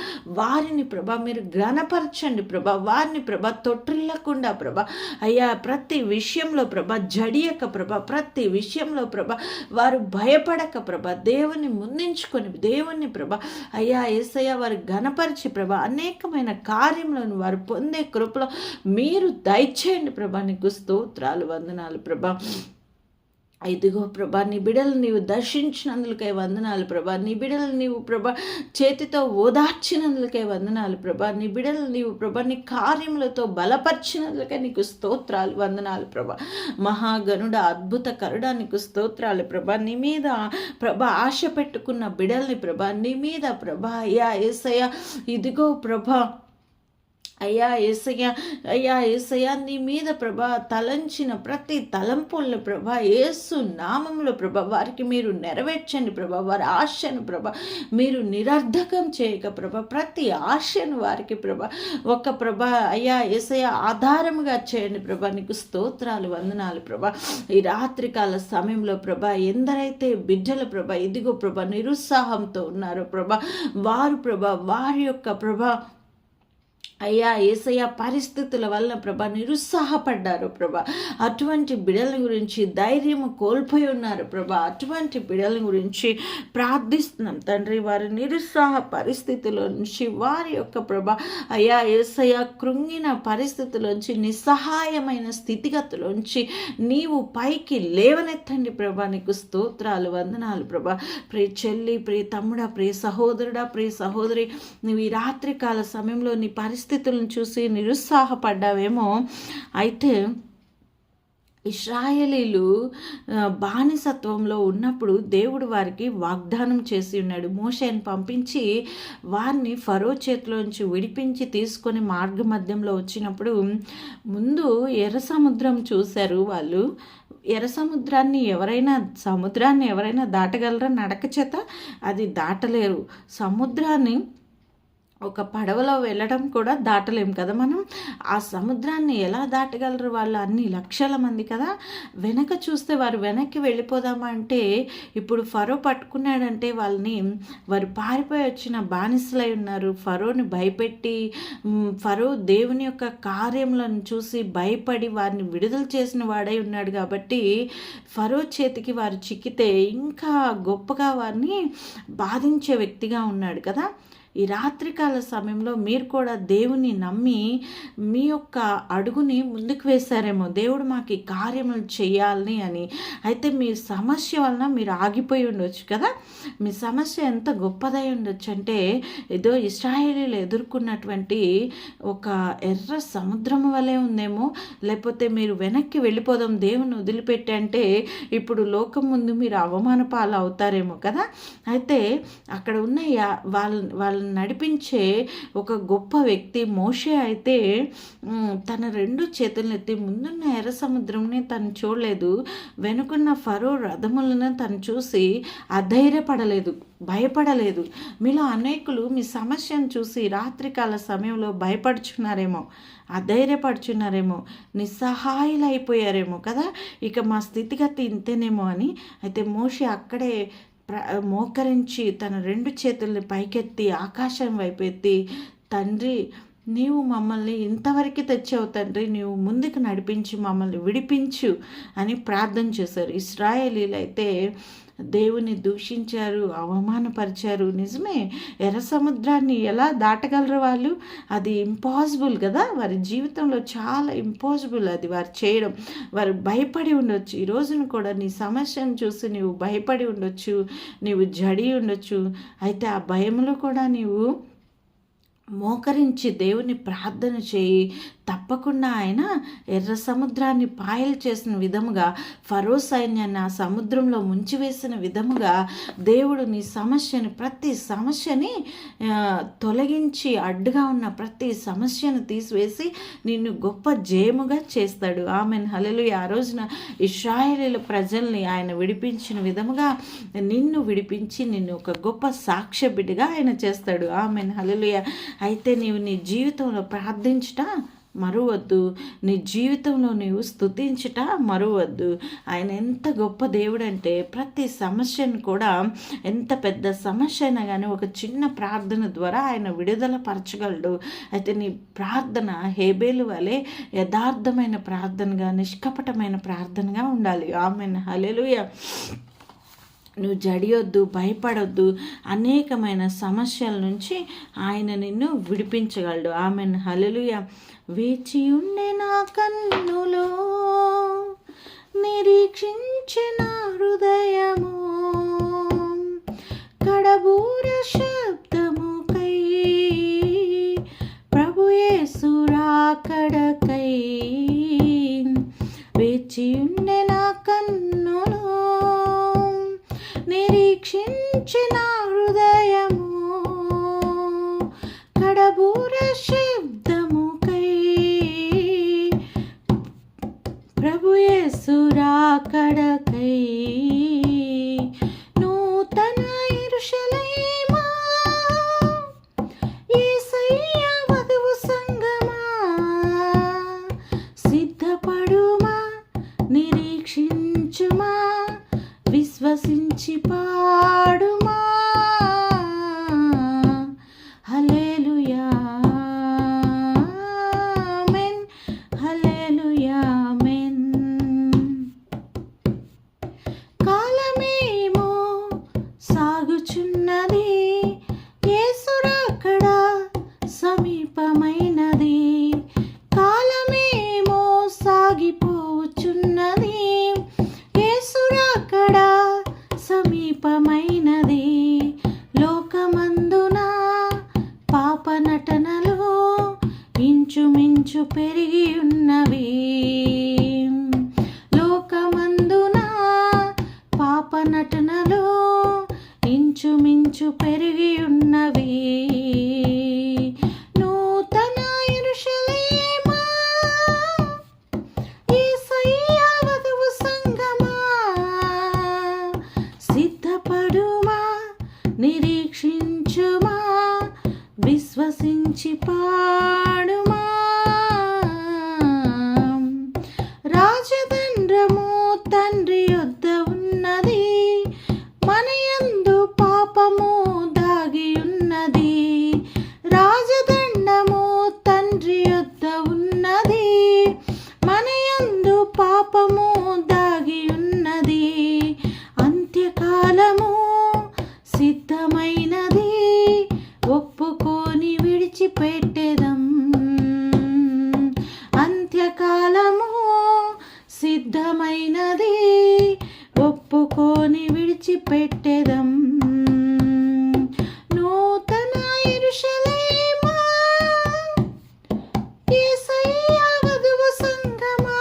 వారిని ప్రభా మీరు ఘనపరచండి ప్రభా. వారిని ప్రభా తొట్టిల్లకుండా ప్రభా అయ్యా ప్రతి విషయంలో ప్రభా జడియక ప్రభా, ప్రతి విషయంలో ప్రభా వారు భయపడక ప్రభా దేవుని ముందించుకొని దేవుని ప్రభా అయ్యా యేసయ్య వారు ఘనపరిచి ప్రభా అనేకమైన కార్యములను వారు పొందే కృపలో మీరు దయచేయండి ప్రభా. నీకు స్తోత్రాలు వందనాలు ప్రభా. ఇదిగో ప్రభా నీ బిడలు నీవు దర్శించినందులకై వందనాలు ప్రభా. నీ బిడలు నీవు ప్రభా చేతితో ఓదార్చినందులకై వందనాలు ప్రభా. నీ బిడలు నీవు ప్రభా నీ కార్యములతో బలపరిచినందులకై నీకు స్తోత్రాలు వందనాలు ప్రభా. మహాగణుడ అద్భుత కరుడ నీకు స్తోత్రాలు ప్రభా. నీ మీద ప్రభా ఆశ పెట్టుకున్న బిడల్ని ప్రభా నీ మీద ప్రభా అయ్యా యేసయ్య ఇదిగో ప్రభా అయ్యా యేసయ్య నీ మీద ప్రభా తలంచిన ప్రతి తలంపులను ప్రభా యేసు నామంలో ప్రభా వారికి మీరు నెరవేర్చండి ప్రభా. వారి ఆశను ప్రభా మీరు నిరర్ధకం చేయక ప్రభా ప్రతి ఆశను వారికి ప్రభా ఒక ప్రభా అయ్యా యేసయ్య ఆధారముగా చేయండి ప్రభా. నీకు స్తోత్రాలు వందనాలు ప్రభా. ఈ రాత్రికాల సమయంలో ప్రభా ఎందరైతే బిడ్డల ప్రభా ఇదిగో ప్రభా నిరుత్సాహంతో ఉన్నారో ప్రభా వారు ప్రభా వారి యొక్క ప్రభా అయ్యా యేసయ్య పరిస్థితుల వల్ల ప్రభా నిరుత్సాహపడ్డారు ప్రభా. అటువంటి బిడల గురించి ధైర్యం కోల్పోయి ఉన్నారు ప్రభా. అటువంటి బిడల గురించి ప్రార్థిస్తున్నాం తండ్రి. వారి నిరుత్సాహ పరిస్థితుల నుంచి, వారి యొక్క ప్రభా అయ్యా యేసయ్య కృంగిన పరిస్థితుల్లోంచి, నిస్సహాయమైన స్థితిగతులోంచి నీవు పైకి లేవనెత్తండి ప్రభా. నీకు స్తోత్రాలు, వందనాలు ప్రభా. ప్రియ చెల్లి, ప్రియ తమ్ముడా, ప్రియ సహోదరుడా, ప్రియ సహోదరి, నువ్వు ఈ రాత్రికాల సమయంలో నీ పరిస్థితులను చూసి నిరుత్సాహపడ్డావేమో. అయితే ఇశ్రాయేలీలు బానిసత్వంలో ఉన్నప్పుడు దేవుడు వారికి వాగ్దానం చేసి ఉన్నాడు. మోషేని పంపించి వారిని ఫరో చేతిలోంచి విడిపించి తీసుకొని మార్గ మధ్యంలో వచ్చినప్పుడు ముందు ఎర్ర సముద్రం చూశారు వాళ్ళు. ఎర్ర సముద్రాన్ని ఎవరైనా దాటగలరా? నడక చేత అది దాటలేరు. సముద్రాన్ని ఒక పడవలో వెళ్ళడం కూడా దాటలేం కదా మనం. ఆ సముద్రాన్ని ఎలా దాటగలరు వాళ్ళు? అన్ని లక్షల మంది కదా. వెనక చూస్తే వారు వెనక్కి వెళ్ళిపోదామా అంటే, ఇప్పుడు ఫరో పట్టుకున్నాడంటే వారు పారిపోయి వచ్చిన బానిసలై ఉన్నారు. ఫరోని భయపెట్టి, ఫరో దేవుని యొక్క కార్యములను చూసి భయపడి వారిని విడుదల చేసిన వాడై ఉన్నాడు. కాబట్టి ఫరో చేతికి వారు చిక్కితే ఇంకా గొప్పగా వారిని బాధించే వ్యక్తిగా ఉన్నాడు కదా. ఈ రాత్రికాల సమయంలో మీరు కూడా దేవుని నమ్మి మీ యొక్క అడుగుని ముందుకు వేశారేమో, దేవుడు మాకు ఈ కార్యములు చేయాలని అని. అయితే మీ సమస్య వలన మీరు ఆగిపోయి ఉండొచ్చు కదా. మీ సమస్య ఎంత గొప్పదై ఉండొచ్చు అంటే, ఏదో ఇశ్రాయేలీలు ఎదుర్కొన్నటువంటి ఒక ఎర్ర సముద్రం వలె ఉందేమో. లేకపోతే మీరు వెనక్కి వెళ్ళిపోదాం దేవుని వదిలిపెట్టి అంటే, ఇప్పుడు లోకం ముందు మీరు అవమాన పాలు అవుతారేమో కదా. అయితే అక్కడ ఉన్న వాళ్ళని నడిపించే ఒక గొప్ప వ్యక్తి మోషే అయితే తన 2 చేతులను ఎత్తి ముందున్న ఎర్ర సముద్రంని తను చూడలేదు, వెనుకున్న ఫరో రథములను తను చూసి అధైర్యపడలేదు, భయపడలేదు. మీలో అనేకులు మీ సమస్యను చూసి రాత్రికాల సమయంలో భయపడుచున్నారేమో, అధైర్యపడుచున్నారేమో, నిస్సహాయులు అయిపోయారేమో కదా. ఇక మా స్థితిగతి ఇంతేనేమో అని. అయితే మోషే అక్కడే మోకరించి తన 2 చేతుల్ని పైకెత్తి ఆకాశం వైపు ఎత్తి, తండ్రి నీవు మమ్మల్ని ఇంతవరకు తెచ్చావు తండ్రి, నీవు ముందుకు నడిపించి మమ్మల్ని విడిపించు అని ప్రార్థన చేశారు. ఇశ్రాయేలీలు అయితే దేవుని దూషించారు, అవమానపరిచారు. నిజమే, ఎర్ర సముద్రాన్ని ఎలా దాటగలరు వాళ్ళు? అది ఇంపాసిబుల్ కదా. వారి జీవితంలో చాలా ఇంపాసిబుల్ అది వారు చేయడం. వారు భయపడి ఉండొచ్చు. ఈ రోజున కూడా నీ సమస్యను చూసి నీవు భయపడి ఉండొచ్చు, నీవు జడి ఉండొచ్చు. అయితే ఆ భయంలో కూడా నీవు మోకరించి దేవుని ప్రార్థన చేయి. తప్పకుండా ఆయన ఎర్ర సముద్రాన్ని పాయలు చేసిన విధముగా, ఫరో సైన్యాన్ని ఆ సముద్రంలో ముంచివేసిన విధముగా దేవుడు నీ ప్రతి సమస్యని తొలగించి, అడ్డుగా ఉన్న ప్రతి సమస్యను తీసివేసి నిన్ను గొప్ప జయముగా చేస్తాడు. ఆమెన్, హల్లెలూయా. ఆ రోజున ఇశ్రాయేలీల ప్రజల్ని ఆయన విడిపించిన విధముగా నిన్ను విడిపించి నిన్ను ఒక గొప్ప సాక్ష్య బిడ్డగా ఆయన చేస్తాడు. ఆమెన్, హల్లెలూయా. అయితే నీవు నీ జీవితంలో ప్రార్థించుట మరువద్దు, నీ జీవితంలో నీవు స్తుతించుట మరువద్దు. ఆయన ఎంత గొప్ప దేవుడు అంటే, ప్రతి సమస్యను కూడా, ఎంత పెద్ద సమస్య అయినా కానీ ఒక చిన్న ప్రార్థన ద్వారా ఆయన విడుదల పరచగలడు. అయితే నీ ప్రార్థన హేబేలు వలె యథార్థమైన ప్రార్థనగా, నిష్కపటమైన ప్రార్థనగా ఉండాలి. ఆమెన్, హల్లెలూయా. నువ్వు జడియొద్దు, భయపడొద్దు. అనేకమైన సమస్యల నుంచి ఆయన నిన్ను విడిపించగలడు. ఆమెన్, హల్లెలూయా. వేచి ఉండే నా కన్నులో, నిరీక్షించిన హృదయము, కడబూర శబ్దముకై, ప్రభు యేసు రాకడకై. వేచి ఉండే నా కన్నులో, నిరీక్షించిన హృదయము, కడబూర శబ్దముకై, ప్రభు యేసు రాకడకై. నూతన యెరూషలేమా, యేసయ్య వధువు సంగమా, సిద్ధపడుమా, నిరీక్షించుమా, విశ్వసించి పాడుమా. హల్లెలూయా. తండ్రి యొద్ద ఉన్నది, మన యందు పాపము దాగి ఉన్నది. రాజదండము తండ్రి యొద్ద ఉన్నది, మన యందు పాపము దాగి ఉన్నది. అంత్యకాలము సిద్ధమైనది, ఒప్పుకొని విడిచిపెట్టెదం. అంత్యకాలము సిద్ధమైనది, ఒప్పుకొని విడిచిపెట్టెదం. నూతన యెరూషలేమా, యేసయ్య వధువు సంగమా,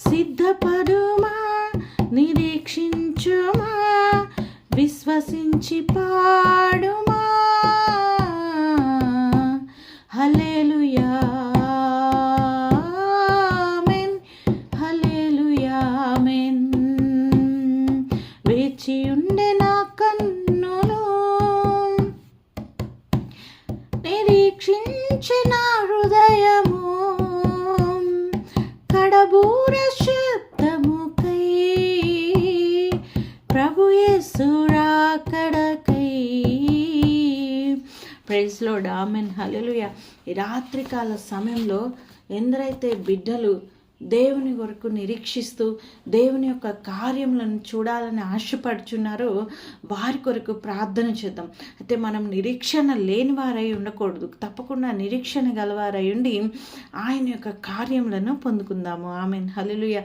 సిద్ధపడుమా, నిరీక్షించుమా, విశ్వసించి పాడుమా. హల్లెలూయా, ఆమేన్, హల్లెలూయా, ఆమేన్. వేచి ఉండే నా కన్నులు, నిరీక్షించి నా హృదయము, కడబూర శబ్దముకై, ప్రభు యేసు రాకడకై. ప్రైజ్ లార్డ్, ఆమేన్, హల్లెలూయా. ఈ రాత్రికాల సమయంలో ఎందరైతే బిడ్డలు దేవుని కొరకు నిరీక్షిస్తూ దేవుని యొక్క కార్యములను చూడాలని ఆశపడుచున్నారో వారి కొరకు ప్రార్థన చేద్దాం. అయితే మనం నిరీక్షణ లేని వారై ఉండకూడదు, తప్పకుండా నిరీక్షణ గలవారై ఉండి ఆయన యొక్క కార్యములను పొందుకుందాము. ఆమేన్, హల్లెలూయా.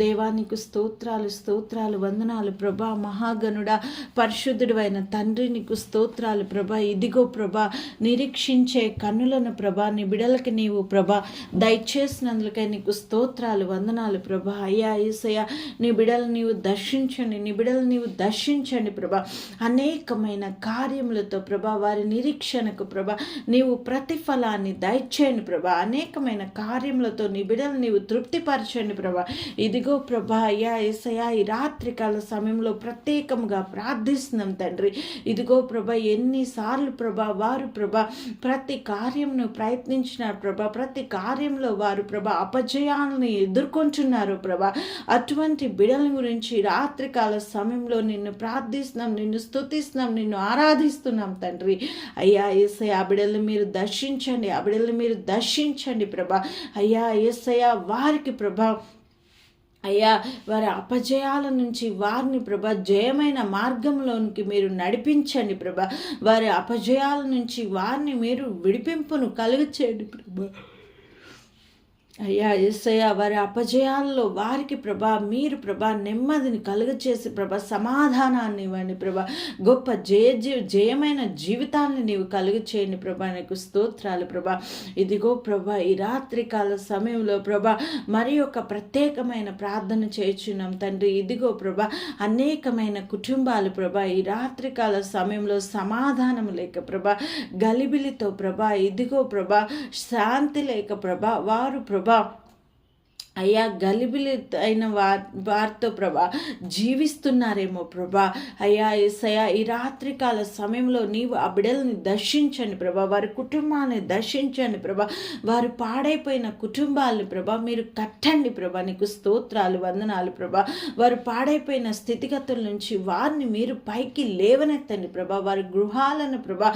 దేవానికి స్తోత్రాలు, స్తోత్రాలు, వందనాలు ప్రభా. మహాగణుడా, పరిశుద్ధుడు అయిన తండ్రి, నీకు స్తోత్రాలు ప్రభా. ఇదిగో ప్రభా, నిరీక్షించే కన్నులను ప్రభా నీ బిడలకి నీవు ప్రభా దయచేసినందుకై నీకు స్తోత్రాలు, వందనాలు ప్రభా. అయ్యా యేసయ్య, నీ బిడలు నీవు దర్శించండి, నీ బిడలు నీవు దర్శించండి ప్రభా. అనేకమైన కార్యములతో ప్రభా వారి నిరీక్షణకు ప్రభా నీవు ప్రతిఫలాన్ని దయచేయండి ప్రభా. అనేకమైన కార్యములతో నీ బిడలు నీవు తృప్తిపరచండి ప్రభా. ఇదిగో ప్రభా అయ్యా యేసయ్య, ఈ రాత్రికాల సమయంలో ప్రత్యేకంగా ప్రార్థిస్తున్నాం తండ్రి. ఇదిగో ప్రభా, ఎన్నిసార్లు ప్రభా వారు ప్రభా ప్రతి కార్యమును ప్రయత్నించినారు ప్రభా, ప్రతి కార్యంలో వారు ప్రభా అపజయాలను ఎదుర్కొంటున్నారు ప్రభా. అటువంటి బిడల గురించి రాత్రికాల సమయంలో నిన్ను ప్రార్థిస్తున్నాం, నిన్ను స్తుతిస్తున్నాం, నిన్ను ఆరాధిస్తున్నాం తండ్రి. అయ్యా యేసయ్య, ఆ బిడల్ని మీరు దర్శించండి, ఆ బిడల్ని మీరు దర్శించండి ప్రభా. అయ్యా యేసయ్య, వారికి ప్రభా అయ్యా వారి అపజయాల నుంచి వారిని ప్రభా జయమైన మార్గంలోనికి మీరు నడిపించండి ప్రభా. వారి అపజయాల నుంచి వారిని మీరు విడిపింపును కలుగచేయండి ప్రభా. అయ్యా యేసయ్య, వారి అపజయాల్లో వారికి ప్రభా మీరు ప్రభా నెమ్మదిని కలుగచేసి ప్రభా సమాధానాన్ని ఇవ్వండి ప్రభా. గొప్ప జయమైన జీవితాన్ని నీవు కలుగచేయండి ప్రభా. నీకు స్తోత్రాలు ప్రభా. ఇదిగో ప్రభా, ఈ రాత్రికాల సమయంలో ప్రభా మరి ఒక ప్రత్యేకమైన ప్రార్థన చేయుచున్నాం తండ్రి. ఇదిగో ప్రభా, అనేకమైన కుటుంబాలు ప్రభా ఈ రాత్రికాల సమయంలో సమాధానం లేక ప్రభా, గలిబిలితో ప్రభా, ఇదిగో ప్రభా శాంతి లేక ప్రభా వారు ప్రభా అయ్యా గలిబిలి అయిన వారితో ప్రభా జీవిస్తున్నారేమో ప్రభా. అయ్యా యేసయ్య, ఈ రాత్రికాల సమయంలో నీవు ఆ బిడ్డల్ని దర్శించండి ప్రభా, వారి కుటుంబాన్ని దర్శించండి ప్రభా. వారు పాడైపోయిన కుటుంబాలను ప్రభా మీరు కట్టండి ప్రభా. నీకు స్తోత్రాలు, వందనాలు ప్రభా. వారు పాడైపోయిన స్థితిగతుల నుంచి వారిని మీరు పైకి లేవనెత్తండి ప్రభా. వారి గృహాలను ప్రభా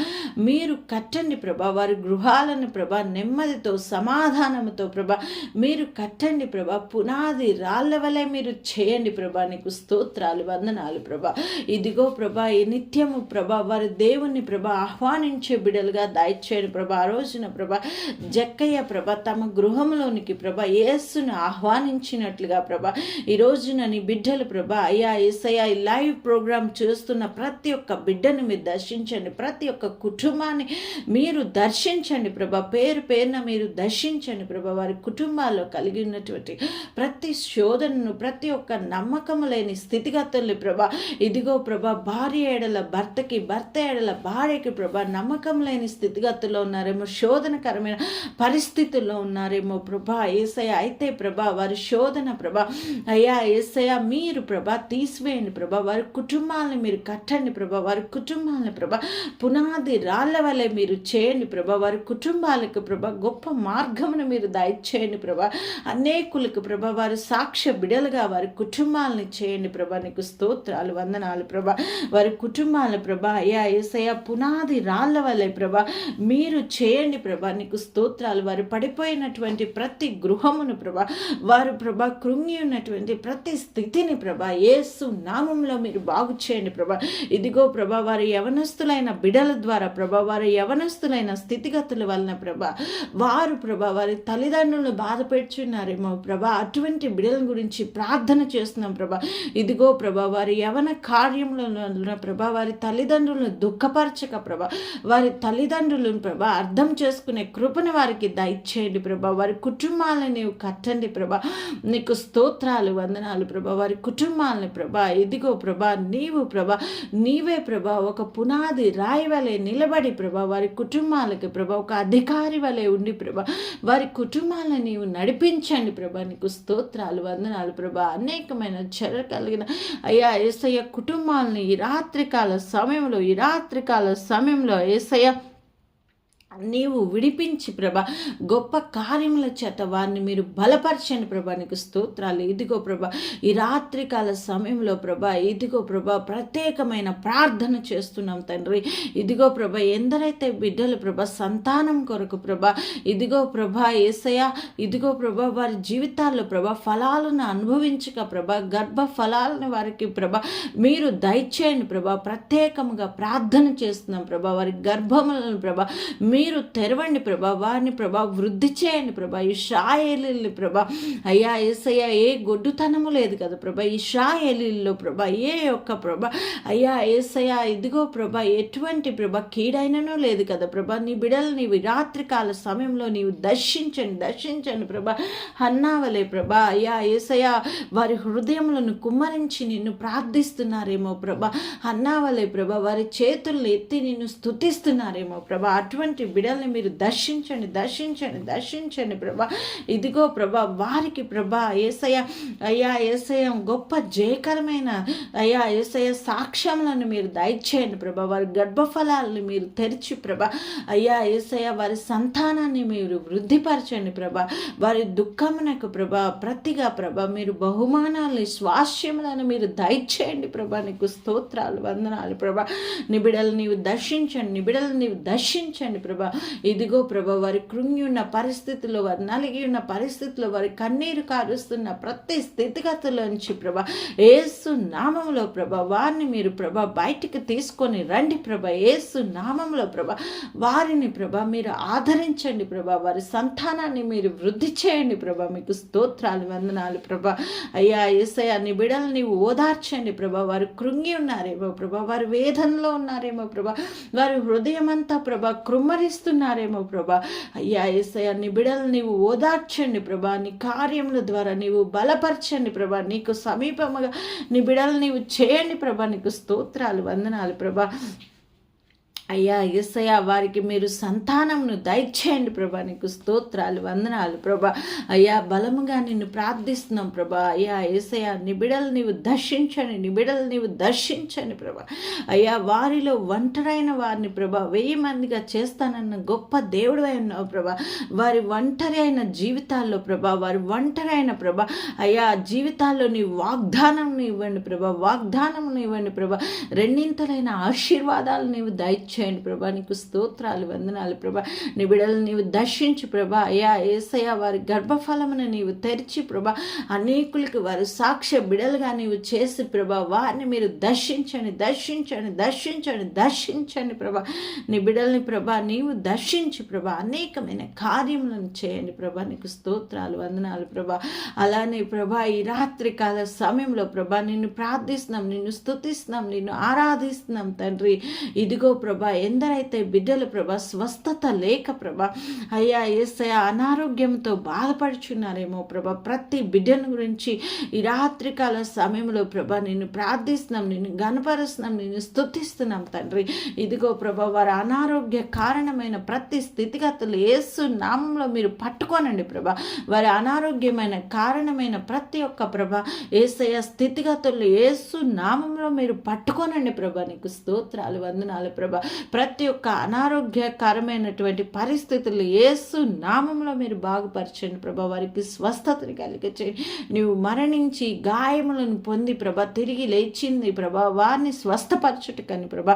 మీరు కట్టండి ప్రభా. వారి గృహాలను ప్రభా నెమ్మదితో సమాధానంతో ప్రభా మీరు కట్టండి ప్రభా. పునాది రాళ్ళ వలె మీరు చేయండి ప్రభా. నీకు స్తోత్రాలు, వందనాలు ప్రభా. ఇదిగో ప్రభా, ఈ నిత్యము ప్రభా వారి దేవుణ్ణి ప్రభా ఆహ్వానించే బిడలుగా దయచేయండి ప్రభా. ఆ రోజున ప్రభా జక్కయ్య ప్రభా తమ గృహంలోనికి ప్రభా యేసును ఆహ్వానించినట్లుగా ప్రభా ఈ రోజున నీ బిడ్డలు ప్రభా అయ్యా యేసయ్య, ఈ లైవ్ ప్రోగ్రామ్ చూస్తున్న ప్రతి ఒక్క బిడ్డను మీరు దర్శించండి, ప్రతి ఒక్క కుటుంబాన్ని మీరు దర్శించండి ప్రభా. పేరు పేరున మీరు దర్శించండి ప్రభా. వారి కుటుంబాల్లో కలిగి ఉన్నటువంటి ప్రతి శోధనను, ప్రతి ఒక్క నమ్మకము లేని స్థితిగతుల్ని ప్రభా ఇదిగో ప్రభా భార్య ఎడల భర్తకి, భర్త ఎడల భార్యకి ప్రభా నమ్మకం లేని స్థితిగతుల్లో ఉన్నారేమో, శోధనకరమైన పరిస్థితుల్లో ఉన్నారేమో ప్రభా యేసయ్య. అయితే ప్రభా వారి శోధన ప్రభా అయ్యా యేసయ్య మీరు ప్రభా తీసివేయండి ప్రభా. వారి కుటుంబాలను మీరు కట్టండి ప్రభా. వారి కుటుంబాలను ప్రభా పునాది రాళ్ళ వలె మీరు చేయండి ప్రభా. వారి కుటుంబాలకు ప్రభా గొప్ప మార్గమును మీరు దయచేయండి ప్రభా. అనేక అనేకులకు ప్రభా వారి సాక్ష్య బిడలుగా వారి కుటుంబాలని చేయండి ప్రభా. నీకు స్తోత్రాలు, వందనాలు ప్రభా. వారి కుటుంబాలు ప్రభా అయ్యా యేసయ్య పునాది రాళ్ళ వల్లే ప్రభా మీరు చేయండి ప్రభా. నీకు స్తోత్రాలు. వారు పడిపోయినటువంటి ప్రతి గృహమును ప్రభా, వారు ప్రభా కృంగి ఉన్నటువంటి ప్రతి స్థితిని ప్రభా యేసు నామంలో మీరు బాగు చేయండి ప్రభా. ఇదిగో ప్రభా వారి యవనస్తులైన బిడల ద్వారా ప్రభా, వారి యవనస్తులైన స్థితిగతుల వలన ప్రభా, వారు ప్రభా వారి తల్లిదండ్రులను బాధ పెడుచున్నారేమో ప్రభా, అటువంటి బిడల గురించి ప్రార్థన చేస్తున్నాం ప్రభా. ఇదిగో ప్రభా వారి యవన కార్యములను ప్రభా వారి తల్లిదండ్రులను దుఃఖపరచక ప్రభా, వారి తల్లిదండ్రులను ప్రభా అర్థం చేసుకునే కృపను వారికి దయచేయండి ప్రభా. వారి కుటుంబాలను నీవు కట్టండి ప్రభా. నీకు స్తోత్రాలు, వందనాలు ప్రభా. వారి కుటుంబాలను ప్రభా ఇదిగో ప్రభా నీవు ప్రభా నీవే ప్రభా ఒక పునాది రాయి వలె నిలబడి ప్రభా వారి కుటుంబాలకి ప్రభా ఒక అధికారి వలె ఉండి ప్రభా వారి కుటుంబాలను నీవు నడిపించండి ప్రభా. నీకు స్తోత్రాలు, వందనాలు ప్రభా. అనేకమైన చెర కలిగిన అయ్యా యేసయ్య కుటుంబాలని ఈ రాత్రికాల సమయంలో యేసయ్య నీవు విడిపించి ప్రభా గొప్ప కార్యముల చేత వారిని మీరు బలపరచండి ప్రభా. నీకు స్తోత్రాలు. ఇదిగో ప్రభా ఈ రాత్రికాల సమయంలో ప్రభా ఇదిగో ప్రభా ప్రత్యేకమైన ప్రార్థన చేస్తున్నాం తండ్రి. ఇదిగో ప్రభా ఎందరైతే బిడ్డలు ప్రభా సంతానం కొరకు ప్రభా ఇదిగో ప్రభా యేసయ్య ఇదిగో ప్రభా వారి జీవితాల్లో ప్రభా ఫలాలను అనుభవించక ప్రభా గర్భ ఫలాలను వారికి ప్రభా మీరు దయచేయండి ప్రభా. ప్రత్యేకంగా ప్రార్థన చేస్తున్నాం ప్రభా. వారి గర్భములను ప్రభా మీరు తెరవండి ప్రభా. వారిని ప్రభా వృద్ధి చేయండి ప్రభా. ఇశ్రాయేలీయులు ప్రభా అయ్యా యేసయ్య ఏ గొడ్డుతనము లేదు కదా ప్రభా. ఇశ్రాయేలీయుల్లో ప్రభా ఏ యొక్క ప్రభా అయ్యా యేసయ్య ఇదిగో ప్రభా ఎటువంటి ప్రభా కీడైనను లేదు కదా ప్రభా. నీ బిడలు నీవు రాత్రికాల సమయంలో నీవు దర్శించండి ప్రభా. హన్నావలే ప్రభా అయ్యా యేసయ్య వారి హృదయములను కుమ్మరించి నిన్ను ప్రార్థిస్తున్నారేమో ప్రభా. హన్నావలే ప్రభా వారి చేతులను ఎత్తి నిన్ను స్తుతిస్తున్నారేమో ప్రభా. అటువంటి బిడల్ని మీరు దర్శించండి ప్రభా. ఇదిగో ప్రభా వారికి ప్రభా యేసయ్య అయ్యా యేసయ్య గొప్ప జయకరమైన అయ్యా యేసయ్య సాక్ష్యములను మీరు దయచేయండి ప్రభా. వారి గర్భఫలాలను మీరు తెరిచి ప్రభా అయ్యా యేసయ్య వారి సంతానాన్ని మీరు వృద్ధిపరచండి ప్రభా. వారి దుఃఖమునకు ప్రభా ప్రతిగా ప్రభా మీరు బహుమానాలు స్వాస్యములను మీరు దయచేయండి ప్రభా. నీకు స్తోత్రాలు, వందనాలు ప్రభా. నీ బిడలు నీవు దర్శించండి ప్రభా. ఇదిగో ప్రభా వారి కృంగి ఉన్న పరిస్థితుల్లో, వారి నలిగి ఉన్న పరిస్థితుల్లో, వారి కన్నీరు కారుస్తున్న ప్రతి స్థితిగతుల్లోంచి ప్రభా యేసు నామంలో ప్రభా వారిని మీరు ప్రభా బయటికి తీసుకొని రండి ప్రభా. యేసు నామంలో ప్రభా వారిని ప్రభా మీరు ఆదరించండి ప్రభా. వారి సంతానాన్ని మీరు వృద్ధి చేయండి ప్రభా. మీకు స్తోత్రాలు, వందనాలు ప్రభా. అయ్యా యేసయ్య నీ బిడలు నీవు ఓదార్చండి ప్రభా. వారు కృంగి ఉన్నారేమో ప్రభా, వారి వేదనలో ఉన్నారేమో ప్రభా, వారి హృదయం అంతా ప్రభా కృమ్మరిస్తున్నారేమో ప్రభా. అయ్యా యేసయ్య నీ బిడలు నీవు ఓదార్చండి ప్రభా. నీ కార్యముల ద్వారా నీవు బలపరచండి ప్రభా. నీకు సమీపముగా నీ బిడలు నీవు చేయండి ప్రభా. నీకు స్తోత్రాలు, వందనాలు ప్రభా. అయ్యా యేసయ్య వారికి మీరు సంతానమును దయచేయండి ప్రభా. నీకు స్తోత్రాలు, వందనాలు ప్రభా. అయ్యా బలముగా నిన్ను ప్రార్థిస్తున్నాం ప్రభా. అయ్యా యేసయ్య నీ బిడలు నీవు దర్శించండి ప్రభా. అయ్యా వారిలో ఒంటరైన వారిని ప్రభా 1000 మందిగా చేస్తానన్న గొప్ప దేవుడు ఉన్నావు ప్రభా. వారి ఒంటరి అయిన జీవితాల్లో ప్రభా, వారి ఒంటరైన ప్రభా అయ్యా జీవితాల్లో నీ వాగ్దానం ఇవ్వండి ప్రభా. రెండింతలైన ఆశీర్వాదాలు నీవు దయచేయండి ప్రభా. నీకు స్తోత్రాలు, వందనాలు ప్రభా. నీ బిడలు నీవు దర్శించు ప్రభా. అయ్యా యేసయ్య వారి గర్భఫలమును నీవు తెరిచి ప్రభా అనేకులకు వారి సాక్ష్య బిడలుగా నీవు చేసి ప్రభా వారిని మీరు దర్శించండి ప్రభా. నీ బిడల్ని ప్రభా నీవు దర్శించి ప్రభా అనేకమైన కార్యములను చేయండి ప్రభా. నీకు స్తోత్రాలు, వందనాలు ప్రభా. అలానే ప్రభా ఈ రాత్రి కాల సమయంలో ప్రభా నిన్ను ప్రార్థిస్తున్నాం, నిన్ను స్తుతిస్తున్నాం, నిన్ను ఆరాధిస్తున్నాం తండ్రి. ఇదిగో ప్రభా ఎందరైతే బిడ్డలు ప్రభా స్వస్థత లేక ప్రభా అయ్యా యేసయ్య అనారోగ్యంతో బాధపడుచున్నారేమో ప్రభా ప్రతి బిడ్డను గురించి ఈ రాత్రికాల సమయంలో ప్రభా నిన్ను ప్రార్థిస్తున్నాం, నిన్ను గణపరుస్తున్నాం, నిన్ను స్తుతిస్తున్నాం తండ్రి. ఇదిగో ప్రభా వారి అనారోగ్య కారణమైన ప్రతి స్థితిగతులు యేసు నామంలో మీరు పట్టుకోనండి ప్రభా. వారి అనారోగ్యమైన కారణమైన ప్రతి ఒక్క ప్రభా యేసయ్య స్థితిగతులు యేసు నామంలో మీరు పట్టుకోనండి ప్రభా. నీకు స్తోత్రాలు, వందనాలు ప్రభా. ప్రతి ఒక్క అనారోగ్యకరమైనటువంటి పరిస్థితులు యేసు నామంలో మీరు బాగుపరచండి ప్రభా. వారికి స్వస్థతని కలిగచేయండి. నీవు మరణించి గాయములను పొంది ప్రభా తిరిగి లేచింది ప్రభా, వారిని స్వస్థపరచుటకని ప్రభా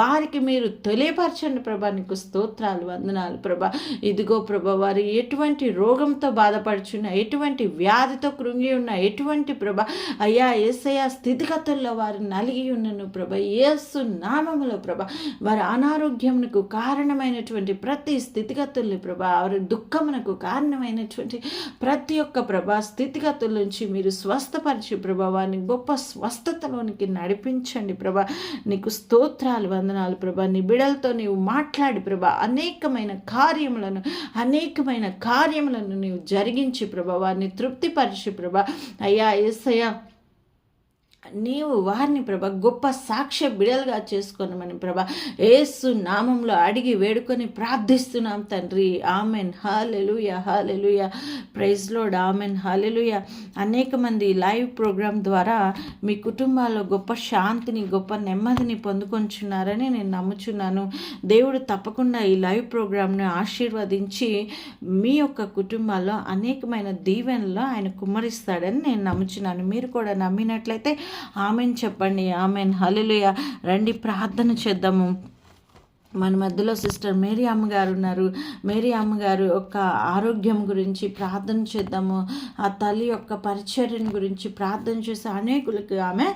వారికి మీరు తెలియపరచండి ప్రభా. నీకు స్తోత్రాలు, వందనాలు ప్రభా. ఇదిగో ప్రభా వారు ఎటువంటి రోగంతో బాధపడుచున్న, ఎటువంటి వ్యాధితో కృంగి ఉన్న, ఎటువంటి ప్రభా అయ్యా యేసయ్య స్థితిగతుల్లో వారు నలిగి ఉన్నను ప్రభా. యేసు నామములో ప్రభా వారి అనారోగ్యమునకు కారణమైనటువంటి ప్రతి స్థితిగతుల్ని ప్రభా, వారి దుఃఖమునకు కారణమైనటువంటి ప్రతి ఒక్క ప్రభా స్థితిగతుల నుంచి మీరు స్వస్థపరిచి ప్రభా వారిని గొప్ప స్వస్థతలోనికి నడిపించండి ప్రభా. నీకు స్తోత్రాలు, వందనాలు ప్రభా. నీ బిడలతో నీవు మాట్లాడి ప్రభా అనేకమైన కార్యములను నీవు జరిగించి ప్రభా వారిని తృప్తిపరిచి ప్రభా అయ్యా యేసయ్య నీవు వారిని ప్రభా గొప్ప సాక్ష్య బిడలుగా చేసుకోనమని ప్రభా యేసు నామంలో అడిగి వేడుకొని ప్రార్థిస్తున్నాం తండ్రి. Amen. Hallelujah, hallelujah. Praise Lord. Amen. Hallelujah. అనేక మంది లైవ్ ప్రోగ్రాం ద్వారా మీ కుటుంబాల్లో గొప్ప శాంతిని, గొప్ప నెమ్మదిని పొందుకొంచున్నారని నేను నమ్ముచున్నాను. దేవుడు తప్పకుండా ఈ లైవ్ ప్రోగ్రాంను ఆశీర్వదించి మీ యొక్క కుటుంబాల్లో అనేకమైన దీవెనలో ఆయన కుమ్మరిస్తాడని నేను నమ్ముచున్నాను. మీరు కూడా నమ్మినట్లయితే ఆమెన్ చెప్పండి. ఆమెన్. హల్లెలూయా. రండి ప్రార్థన చేద్దాము. మన మధ్యలో సిస్టర్ మేరీ అమ్మగారు ఉన్నారు. మేరీ అమ్మగారు యొక్క ఆరోగ్యం గురించి ప్రార్థన చేద్దాము. ఆ తల్లి యొక్క పరిచర్యను గురించి ప్రార్థన చేసే అనేకులకు ఆమె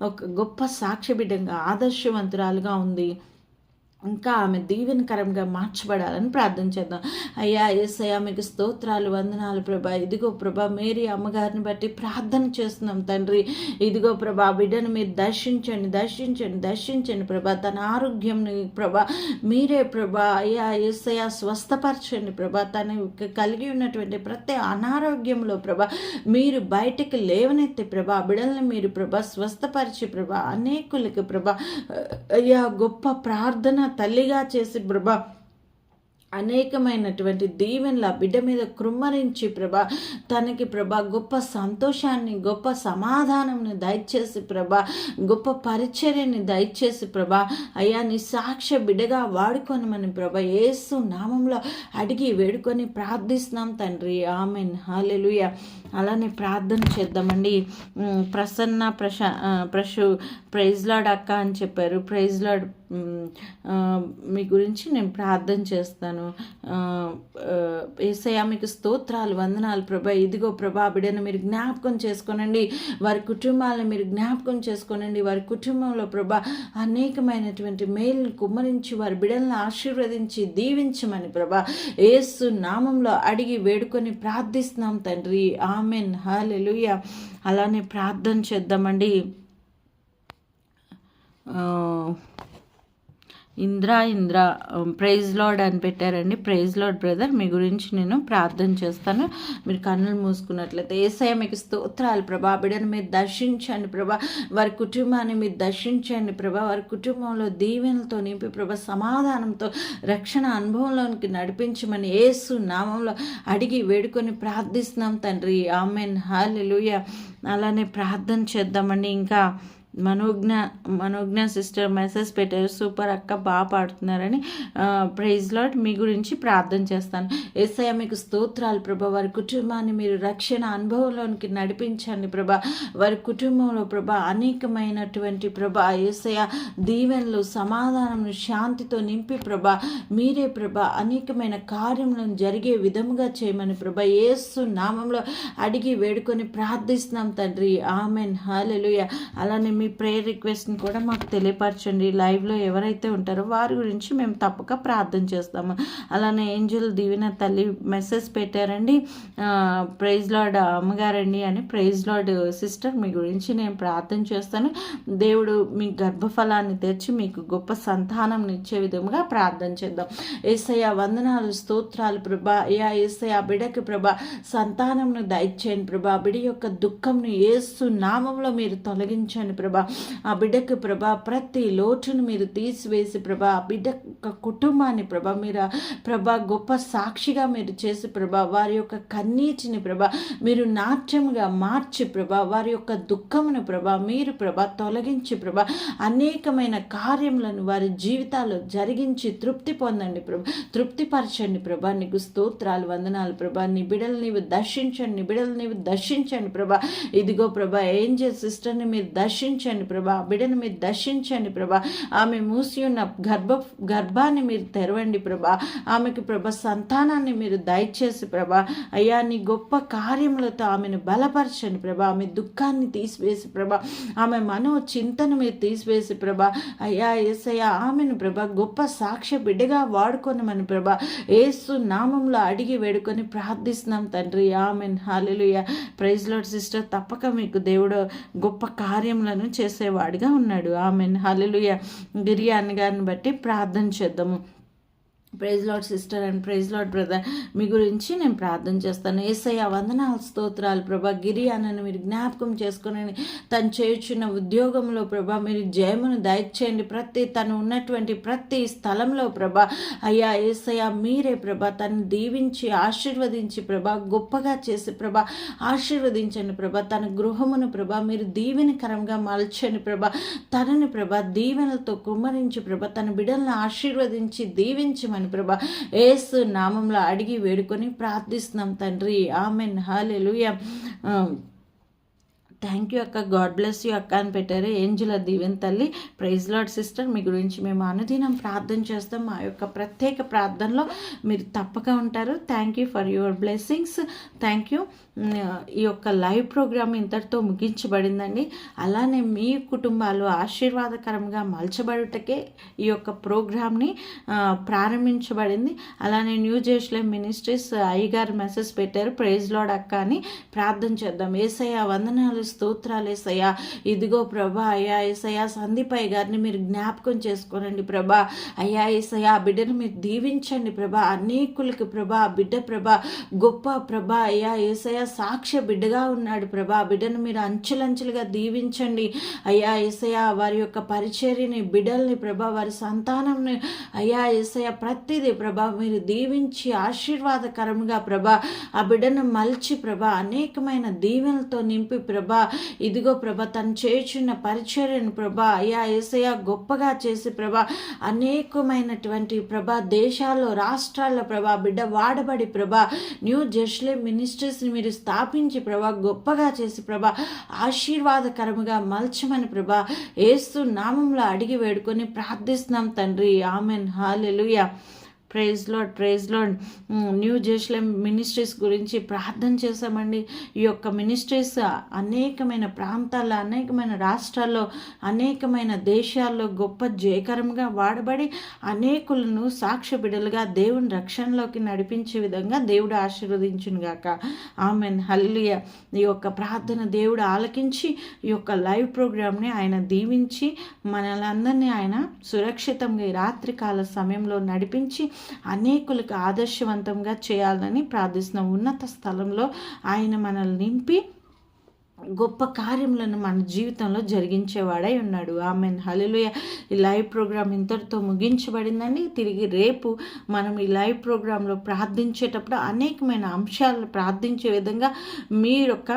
ఒక గొప్ప సాక్ష్య బిడ్డగా, ఆదర్శవంతురాలుగా ఉంది. ఇంకా ఆమె దీవెనకరంగా మార్చబడాలని ప్రార్థన చేద్దాం. అయ్యా యేసయ్య మీకు స్తోత్రాలు, వందనాలు ప్రభా. ఇదిగో ప్రభా మేరీ అమ్మగారిని బట్టి ప్రార్థన చేస్తున్నాం తండ్రి. ఇదిగో ప్రభా బిడ్డను మీరు దర్శించండి ప్రభా. తన ఆరోగ్యంని ప్రభా మీరే ప్రభా అయ్యా యేసయ్య స్వస్థపరచండి ప్రభా. తను కలిగి ఉన్నటువంటి ప్రతి అనారోగ్యంలో ప్రభా మీరు బయటకు లేవనెత్తి ప్రభా బిడ్డల్ని మీరు ప్రభా స్వస్థపరిచి ప్రభా అనేకులకి ప్రభా అయ్యా గొప్ప ప్రార్థన తల్లిగా చేసి ప్రభా అనేకమైనటువంటి దీవెనల బిడ్డ మీద కృమ్మరించి ప్రభా తనకి ప్రభా గొప్ప సంతోషాన్ని, గొప్ప సమాధానంని దయచేసి ప్రభా గొప్ప పరిచర్యని దయచేసి ప్రభా అయ్యా నీ సాక్ష్య బిడ్డగా వాడుకొనమని ప్రభా యేసు నామంలో అడిగి వేడుకొని ప్రార్థిస్తున్నాం తండ్రి. ఆమెన్. హల్లెలూయా. అలానే ప్రార్థన చేద్దామండి. ప్రసన్న ప్రైజ్ లార్డ్ అక్క అని చెప్పారు. ప్రైజ్ లార్డ్ మీ గురించి నేను ప్రార్థన చేస్తాను. యేసయ్య మీకు స్తోత్రాలు, వందనాలు ప్రభా. ఇదిగో ప్రభా బిడ్డను మీరు జ్ఞాపకం చేసుకోనండి. వారి కుటుంబాలను మీరు జ్ఞాపకం చేసుకోనండి. వారి కుటుంబంలో ప్రభా అనేకమైనటువంటి మేలును కుమ్మరించి వారి బిడ్డలను ఆశీర్వదించి దీవించమని ప్రభా యేసు నామంలో అడిగి వేడుకొని ప్రార్థిస్తున్నాం తండ్రి. ఆమెన్. హల్లెలూయా. అలానే ప్రార్థన చేద్దామండి. ఇంద్ర ప్రైజ్ లార్డ్ అని పెట్టారండి. ప్రైజ్ లార్డ్ బ్రదర్, మీ గురించి నేను ప్రార్థన చేస్తాను. మీరు కన్నులు మూసుకున్నట్లయితే యేసయ్య మీకు స్తోత్రాలు ప్రభా. బిడ్డను మీరు దర్శించండి ప్రభా. వారి కుటుంబాన్ని మీరు దర్శించండి ప్రభా. వారి కుటుంబంలో దీవెనలతో నింపి ప్రభా సమాధానంతో రక్షణ అనుభవంలోనికి నడిపించమని యేసు నామంలో అడిగి వేడుకొని ప్రార్థిస్తున్నాం తండ్రి. ఆమెన్. హల్లెలూయా. అలానే ప్రార్థన చేద్దామండి. ఇంకా మనోజ్ఞ సిస్టర్ మెసేజ్ పెట్టారు. సూపర్ అక్క, బాగా పాడుతున్నారని. Praise lord. మీ గురించి ప్రార్థన చేస్తాను. యేసయ్య మీకు స్తోత్రాలు ప్రభా. వారి కుటుంబాన్ని మీరు రక్షణ అనుభవంలోనికి నడిపించండి ప్రభా. వారి కుటుంబంలో ప్రభా అనేకమైనటువంటి ప్రభా యేసయ్య దీవెనలు, సమాధానం, శాంతితో నింపి ప్రభా మీరే ప్రభా అనేకమైన కార్యములను జరిగే విధముగా చేయమని ప్రభా యేసు నామంలో అడిగి వేడుకొని ప్రార్థిస్తున్నాం తండ్రి. ఆమెన్. హల్లెలూయా. అలానే మీ ప్రేయర్ రిక్వెస్ట్ని కూడా మాకు తెలియపరచండి. లైవ్లో ఎవరైతే ఉంటారో వారి గురించి మేము తప్పక ప్రార్థన చేస్తాము. అలానే ఏంజల్ దీవెన తల్లి మెసేజ్ పెట్టారండి. ప్రైజ్ లార్డ్ అమ్మగారండి అని. ప్రైజ్ లార్డ్ సిస్టర్, మీ గురించి నేను ప్రార్థన చేస్తాను. దేవుడు మీ గర్భఫలాన్ని తెచ్చి మీకు గొప్ప సంతానం ఇచ్చే విధముగా ప్రార్థన చేద్దాం. యేసయ్య వందనాలు, స్తోత్రాలు ప్రభా. అయ్యా యేసయ్య బిడ్డకి ప్రభా సంతానంను దయచేయండి ప్రభా. బిడ్డ యొక్క దుఃఖంను యేసు నామంలో మీరు తొలగించండి ప్రభా. ప్రభా. ఆ బిడ్డకు ప్రభా ప్రతి లోటును మీరు తీసివేసి ప్రభా ఆ బిడ్డ కుటుంబాన్ని ప్రభా మీరు ప్రభా గొప్ప సాక్షిగా మీరు చేసి ప్రభా వారి యొక్క కన్నీటిని ప్రభా మీరు నాట్యముగా మార్చి ప్రభా వారి యొక్క దుఃఖమును ప్రభా మీరు ప్రభా తొలగించి ప్రభా అనేకమైన కార్యములను వారి జీవితాల్లో జరిగించి తృప్తి పొందండి ప్రభా, తృప్తిపరచండి ప్రభా. నీకు స్తోత్రాలు వందనాలు ప్రభా. నీ బిడ్డలు నీవు దర్శించండి, నీ బిడ్డలు నీవు దర్శించండి ప్రభా. ఇదిగో ప్రభా ఏంజెల్ సిస్టర్ని మీరు దర్శించండి ప్రభా, బిడ్డను మీరు దర్శించండి ప్రభా. ఆమె మూసి ఉన్న గర్భాన్ని మీరు తెరవండి ప్రభా. ఆమెకు ప్రభా సంతానాన్ని మీరు దయచేసి ప్రభా అయ్యా నీ గొప్ప కార్యములతో ఆమెను బలపరచండి ప్రభా. ఆమె దుఃఖాన్ని తీసివేసి ప్రభా ఆమె మనో చింతను మీరు తీసివేసి ప్రభా అయ్యా యేసయ్యా ఆమెను ప్రభా గొప్ప సాక్ష్య బిడ్డగా వాడుకొనమని ప్రభా యేసు నామంలో అడిగి వేడుకొని ప్రార్థిస్తున్నాం తండ్రి. Amen. Hallelujah. Praise Lord sister. తప్పక మీకు దేవుడు గొప్ప కార్యములను చేసేవాడిగా ఉన్నాడు. ఆమెన్. హల్లెలూయా. గిరి అన్నగారిని బట్టి ప్రార్థన చేద్దాము. Praise Lord sister and praise Lord brother, మీ గురించి నేను ప్రార్థన చేస్తాను. యేసయ్య వందనాలు స్తోత్రాలు ప్రభా. గిరి అన్నను మీరు జ్ఞాపకం చేసుకుని తను చేయుచున్న ఉద్యోగంలో ప్రభా మీరు జయమును దయచేయండి. తను ఉన్నటువంటి ప్రతి స్థలంలో ప్రభా అయ్యా యేసయ్య మీరే ప్రభా తను దీవించి ఆశీర్వదించి ప్రభా గొప్పగా చేసి ప్రభా ఆశీర్వదించండి ప్రభా. తన గృహమును ప్రభా మీరు దీవెనకరంగా మలచండి ప్రభా. తనని ప్రభా దీవెనలతో కుమ్మరించి ప్రభా తన బిడ్డలను ఆశీర్వదించి దీవించమని ప్రభా యేసు నామంలో అడిగి వేడుకొని ప్రార్థిస్తున్నాం తండ్రి. ఆమెన్. హల్లెలూయా. థ్యాంక్ యూ అక్క, గాడ్ బ్లెస్ యూ అక్క అని పెట్టారు. ఏంజెల దీవెన్ తల్లి. Praise Lord sister. మీ గురించి మేము అనుదినం ప్రార్థన చేస్తాం. మా యొక్క ప్రత్యేక ప్రార్థనలో మీరు తప్పక ఉంటారు. Thank you for your blessings. Thank you. ఈ యొక్క లైవ్ ప్రోగ్రామ్ ఇంతటితో ముగించబడిందండి. అలానే మీ కుటుంబాలు ఆశీర్వాదకరంగా మలచబడుటకే ఈ యొక్క ప్రోగ్రామ్ని ప్రారంభించబడింది. అలానే న్యూ జెరూసలేం మినిస్ట్రీస్ అయ్యగారు మెసేజ్ పెట్టారు, ప్రైజ్ లార్డ్ అక్క అని. ప్రార్థన చేద్దాం. యేసయ్య వందనాలు స్తోత్రాలు యేసయ్య. ఇదిగో ప్రభా అయ్యా యేసయ్య సందీపయ్య గారిని మీరు జ్ఞాపకం చేసుకోనండి ప్రభా. అయ్యా యేసయ్య ఆ బిడ్డను మీరు దీవించండి ప్రభా. అనేకులకి ప్రభా బిడ్డ ప్రభా గొప్ప ప్రభా అయ్యా యేసయ్య సాక్ష్య బిడ్డగా ఉన్నాడు ప్రభా. బిడ్డను మీరు అంచెలంచెలుగా దీవించండి అయ్యా యేసయ్య. వారి యొక్క పరిచర్యని బిడ్డల్ని ప్రభా వారి సంతానంని అయ్యా యేసయ్య ప్రతిదీ ప్రభా మీరు దీవించి ఆశీర్వాదకరంగా ప్రభా ఆ బిడ్డను మలిచి ప్రభా అనేకమైన దీవెనలతో నింపి ప్రభా ఇదిగో ప్రభా తను చేయుచున్న పరిచర్యను ప్రభా అయ్యా యేసయ్య గొప్పగా చేసి ప్రభా అనేకమైనటువంటి ప్రభా దేశాల్లో రాష్ట్రాల్లో ప్రభా బిడ్డ వాడబడి ప్రభా న్యూ జెరూసలేం మినిస్ట్రీస్ని మీరు స్థాపించి ప్రభా గొప్పగా చేసి ప్రభా ఆశీర్వాదకరముగా మలచమని ప్రభా యేసు నామంలో అడిగి వేడుకొని ప్రార్థిస్తున్నాం తండ్రి. Amen. Hallelujah. Praise Lord. Praise Lord. New Jerusalem ministries గురించి ప్రార్థన చేశామండి. ఈ యొక్క మినిస్ట్రీస్ అనేకమైన ప్రాంతాల్లో అనేకమైన రాష్ట్రాల్లో అనేకమైన దేశాల్లో గొప్ప జయకరంగా వాడబడి అనేకులను సాక్ష్య బిడ్డలుగా దేవుని రక్షణలోకి నడిపించే విధంగా దేవుడు ఆశీర్వదించును గాక. ఆమెన్. హల్లెలూయా. ఈ యొక్క ప్రార్థన దేవుడు ఆలకించి ఈ యొక్క లైవ్ ప్రోగ్రామ్ని ఆయన దీవించి మనలందరినీ ఆయన సురక్షితంగా ఈ రాత్రికాల సమయంలో నడిపించి అనేకులకు ఆదర్శవంతంగా చేయాలని ప్రార్థిస్తున్నాం. ఉన్నత స్థలంలో ఆయన మనల్ని నింపి గొప్ప కార్యములను మన జీవితంలో జరిగించేవాడై ఉన్నాడు. ఆమెన్. హల్లెలూయా. ఈ లైవ్ ప్రోగ్రామ్ ఇంతటితో ముగించబడిందండి. తిరిగి రేపు మనం ఈ లైవ్ ప్రోగ్రాంలో ప్రార్థించేటప్పుడు అనేకమైన అంశాలను ప్రార్థించే విధంగా మీ యొక్క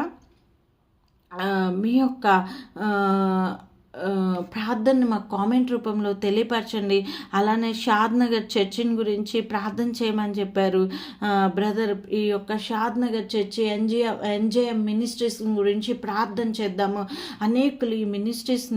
ప్రార్థనని మా కామెంట్ రూపంలో తెలియపరచండి. అలానే షాద్ నగర్ చర్చిని గురించి ప్రార్థన చేయమని చెప్పారు బ్రదర్. ఈ యొక్క షాద్ నగర్ చర్చి ఎన్జేఎం మినిస్ట్రీస్ గురించి ప్రార్థన చేద్దాము. అనేకులు ఈ మినిస్ట్రీస్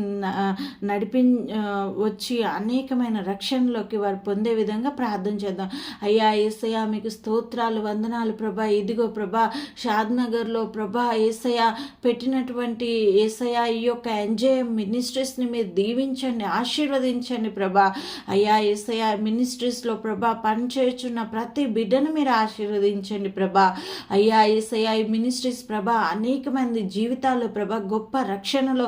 వచ్చి అనేకమైన రక్షణలోకి వారు పొందే విధంగా ప్రార్థన చేద్దాం. అయ్యా యేసయ్య మీకు స్తోత్రాలు వందనాలు ప్రభా. ఇదిగో ప్రభా షాద్ నగర్లో ప్రభా యేసయ్య పెట్టినటువంటి యేసయ్య ఈ యొక్క ఎన్జేఎం మినిస్ట్రీ మినిస్ట్రీస్ని మీరు దీవించండి, ఆశీర్వదించండి ప్రభా. అయ్యా యేసయ్య మినిస్ట్రీస్లో ప్రభా పనిచేస్తున్న ప్రతి బిడ్డను మీరు ఆశీర్వదించండి ప్రభా. అయ్యా యేసయ్య ఈ మినిస్ట్రీస్ ప్రభా అనేక మంది జీవితాల్లో ప్రభా గొప్ప రక్షణలో,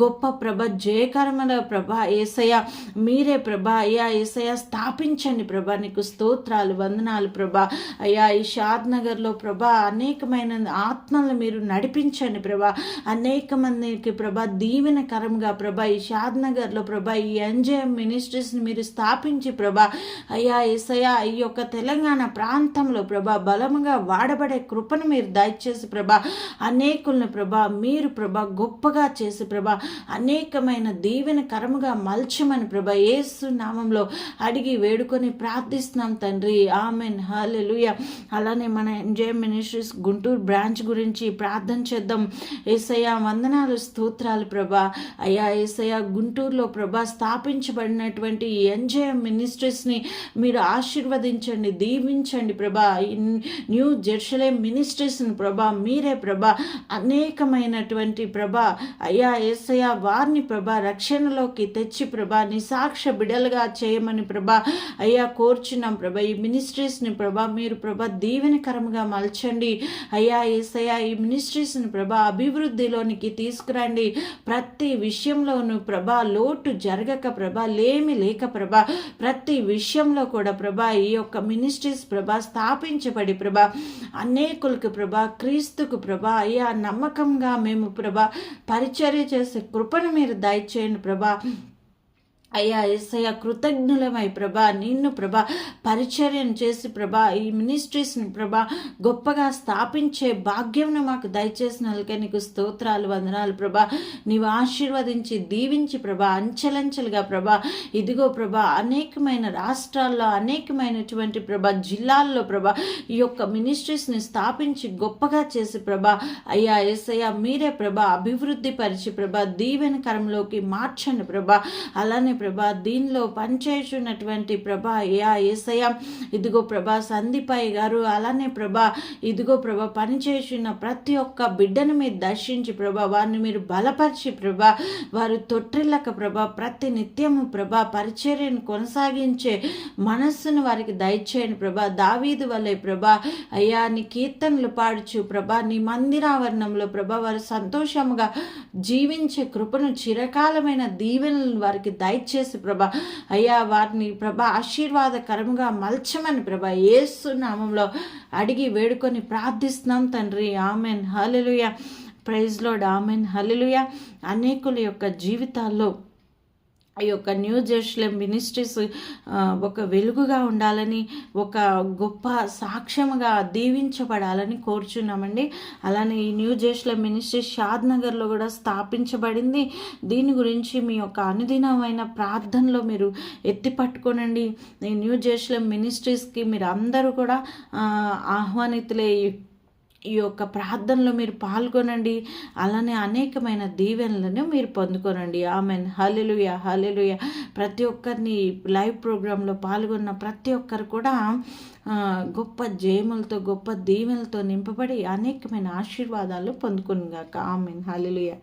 గొప్ప ప్రభ జయకరమల ప్రభా యేసయ్య మీరే ప్రభా. అయ్యా యేసయ్య స్థాపించండి ప్రభా. నీకు స్తోత్రాలు, వందనాలు ప్రభా. అయ్యా ఈ షాద్ నగర్లో ప్రభా అనేకమైన ఆత్మలను మీరు నడిపించండి ప్రభా. అనేక మందికి ప్రభా దీవెనకరంగా ప్రభా ఈ షాద్ నగర్లో ప్రభా ఈ ఎంజేఎం మినిస్ట్రీస్ని మీరు స్థాపించి ప్రభా. అయ్యా యేసయ్య ఈ యొక్క తెలంగాణ ప్రాంతంలో ప్రభా బలముగా వాడబడే కృపను మీరు దయచేసి ప్రభా అనేకులను ప్రభా మీరు ప్రభా గొప్పగా చేసి ప్రభా అనేకమైన దీవెనకరముగా మల్చమని ప్రభా యేసు నామంలో అడిగి వేడుకొని ప్రార్థిస్తున్నాం తండ్రి. ఆమెన్, హల్లెలూయా. అలానే మన ఎంజేఎం మినిస్ట్రీస్ గుంటూరు బ్రాంచ్ గురించి ప్రార్థన చేద్దాం. యేసయ్య వందనాలు, స్తోత్రాలు ప్రభా. అయ్యా యేసయ్య గుంటూరులో ప్రభా స్థాపించబడినటువంటి ఎంజేఎం మినిస్ట్రీస్ని మీరు ఆశీర్వదించండి, దీవించండి ప్రభా. న్యూ జెరూసలేం మినిస్ట్రీస్ని ప్రభా మీరే ప్రభా అనేకమైనటువంటి ప్రభా అయ్యా యేసయ్య వారిని ప్రభా రక్షణలోకి తెచ్చి ప్రభా నీ సాక్ష్య బిడలుగా చేయమని ప్రభా అయ్యా కోర్చున్నాం ప్రభా. ఈ మినిస్ట్రీస్ని ప్రభా మీరు ప్రభా దీవెనకరంగా మలచండి. అయ్యా యేసయ్య ఈ మినిస్ట్రీస్ని ప్రభా అభివృద్ధిలోనికి తీసుకురండి. ప్రతి విషయంలోనూ ప్రభా లోటు జరగక ప్రభా, లేమి లేక ప్రభా, ప్రతి విషయంలో కూడా ప్రభా ఈ యొక్క మినిస్ట్రీస్ ప్రభా స్థాపించబడి ప్రభా అనేకులకు ప్రభా క్రీస్తుకు ప్రభా అయ్యా నమ్మకంగా మేము ప్రభా పరిచర్య చేసే కృపను మీరు దయచేయండి ప్రభా. అయ్యా యేసయ్య కృతజ్ఞులమై ప్రభా నిన్ను ప్రభా పరిచర్యను చేసి ప్రభా ఈ మినిస్ట్రీస్ని ప్రభా గొప్పగా స్థాపించే భాగ్యంను మాకు దయచేసినందుకే నీకు స్తోత్రాలు, వందనాలు ప్రభా. నీవు ఆశీర్వదించి దీవించి ప్రభా అంచెలంచెలుగా ప్రభా ఇదిగో ప్రభా అనేకమైన రాష్ట్రాల్లో అనేకమైనటువంటి ప్రభా జిల్లాల్లో ప్రభా ఈ యొక్క మినిస్ట్రీస్ని స్థాపించి గొప్పగా చేసి ప్రభా అయ్యా యేసయ్య మీరే ప్రభా అభివృద్ధి పరిచి ప్రభా దీవెనకరంలోకి మార్చండి ప్రభా. అలానే ప్రభా దీనిలో పనిచేస్తున్నటువంటి ప్రభా యా యేసయ్య ఇదిగో ప్రభా సందీపయ్య గారు అలానే ప్రభా ఇదిగో ప్రభా పనిచేస్తున్న ప్రతి ఒక్క బిడ్డను మీరు దర్శించి ప్రభా వారిని మీరు బలపరిచి ప్రభా వారు తొట్టిల్లక ప్రభా ప్రతి నిత్యము ప్రభా పరిచర్యను కొనసాగించే మనస్సును వారికి దయచేయండి ప్రభా. దావీదు వలె ప్రభా అయ్యా నీ కీర్తనలు పాడుచు ప్రభా నీ మందిరావరణంలో ప్రభా వారు సంతోషముగా జీవించే కృపను చిరకాలమైన దీవెనలను వారికి దయచేసి ప్రభా అయ్యా వారిని ప్రభా ఆశీర్వాదకరంగా మలచమని ప్రభా యేసు నామంలో అడిగి వేడుకొని ప్రార్థిస్తున్నాం తండ్రి. Amen, hallelujah. Praise Lord. Amen, hallelujah. అనేకుల యొక్క జీవితాల్లో ఈ యొక్క న్యూ జెరూసలేం మినిస్ట్రీస్ ఒక వెలుగుగా ఉండాలని, ఒక గొప్ప సాక్ష్యముగా దీవించబడాలని కోరుచున్నామండి. అలానే ఈ న్యూ జెరూసలేం మినిస్ట్రీస్ షాద్ నగర్లో కూడా స్థాపించబడింది. దీని గురించి మీ యొక్క అనుదినమైన ప్రార్థనలో మీరు ఎత్తి పట్టుకోనండి. ఈ న్యూ జెరూసలేం మినిస్ట్రీస్కి మీరు అందరూ కూడా ఆహ్వానితులే. ఈ యొక్క ప్రార్థనలో మీరు పాల్గొనండి. అలానే అనేకమైన దీవెనలను మీరు పొందుకోనండి. ఆమెన్, హల్లెలూయా, హల్లెలూయా. ప్రతి ఒక్కరిని లైవ్ ప్రోగ్రాంలో పాల్గొన్న ప్రతి ఒక్కరు కూడా గొప్ప జయములతో గొప్ప దీవెనలతో నింపబడి అనేకమైన ఆశీర్వాదాలు పొందుకునిగాక. ఆమెన్, హల్లెలూయా.